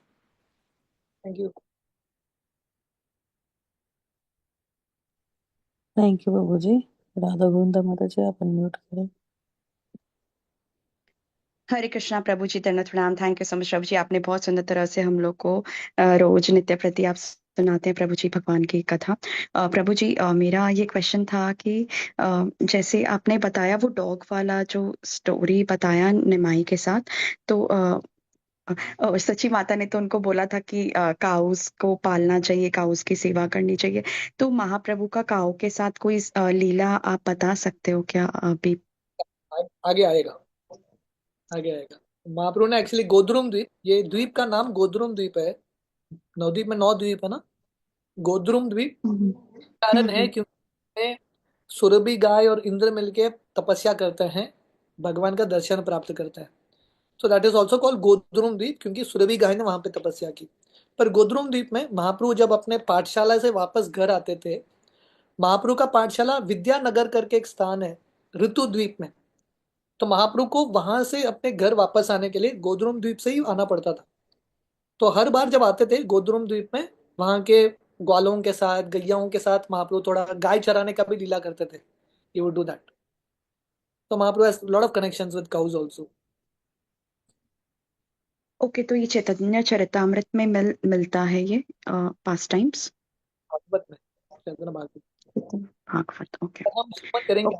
Thank you. Thank you बाबू जी। राधा गोविंदा माता जी आप अनम्यूट करें। हरे कृष्णा प्रभु जी, दंडवत प्रणाम। थैंक यू सो मच प्रभु जी, आपने बहुत सुंदर तरह से हम लोग को रोज नित्य प्रति आप सुनाते हैं प्रभु जी भगवान की कथा। प्रभु जी, मेरा ये क्वेश्चन था कि जैसे आपने बताया वो डॉग वाला जो स्टोरी बताया निमाई के साथ, तो सची माता ने तो उनको बोला था कि काउस को पालना चाहिए, काउस की सेवा करनी चाहिए। तो महाप्रभु का काऊ के साथ कोई लीला आप बता सकते हो क्या अभी? आगे आएगा, आगे आएगा। महाप्रभु ने एक्चुअली गोद्रुम द्वीप, ये द्वीप का नाम गोद्रुम द्वीप है। नवद्वीप में 9 द्वीप है ना। गोद्रुम द्वीप हम्म, कारण है हम्म, क्योंकि सुरभि गाय और इंद्र मिलके तपस्या करते हैं, भगवान का दर्शन प्राप्त करते हैं। So that is also called Godruma Dvipa, क्योंकि सुरभि गाय ने वहां पे तपस्या की। पर गोद्रुम द्वीप में महाप्रभु जब अपने पाठशाला से वापस घर आते थे, महाप्रभु का पाठशाला विद्यानगर करके एक स्थान है ऋतु द्वीप में। तो महाप्रभु को वहां से अपने घर वापस आने के लिए गोद्रुम द्वीप से ही आना पड़ता था। तो हर बार जब आते थे गोद्रुम द्वीप में, वहां के ग्वालों के साथ, गैयाओं के साथ महाप्रभु थोड़ा गाय चराने का भी लीला करते थे। He would do that. तो Mahaprabhu has lot of connections with cows also. Okay, तो ये चैतन्य चरितामृत में मिलता है ये पास टाइम्स? भागवत में, चंद्र भागवत। भागवत, ओके। तो हम सुमन करेंगे।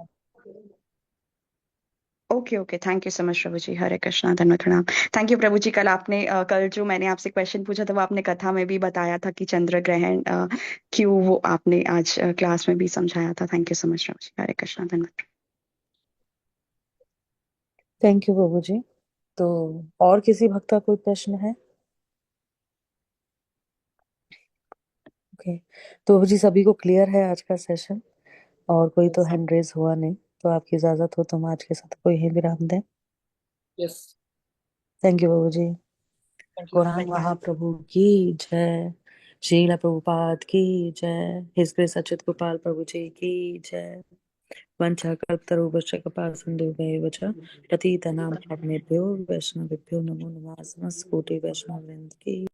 Okay okay, thank you so much प्रभु जी। हरे कृष्णा, धन्यवाद प्रणाम। थैंक यू प्रभु जी। कल जो मैंने आपसे क्वेश्चन पूछा था वो आपने कथा में भी बताया था कि चंद्र ग्रहण क्यों, वो आपने आज क्लास में भी समझाया था। थैंक यू सो मच प्रभु जी। हरे कृष्णा, धन्यवाद। थैंक यू बाबू जी। तो और किसी भक्त का कोई प्रश्न है? ओके, तो बाबू जी सभी को क्लियर है आज का सेशन, और कोई तो हैंड रेज हुआ नहीं, तो आपकी इजाजत हो तो हम आज के साथ कोई ही विराम दें। यस, थैंक यू बाबू जी। Thank you. गौरांग महाप्रभु की जय, श्रीला प्रभुपाद की जय, हिज ग्रेस अच्युत गोपाल प्रभु जी की जय। वंशकल्पतरुभ्यश्च कृपा सिन्धुभ्यैव च पतितानां पावनेभ्यो वैष्णवेभ्यो नमो नमः। समस्त कोटि वैष्णव वृंद की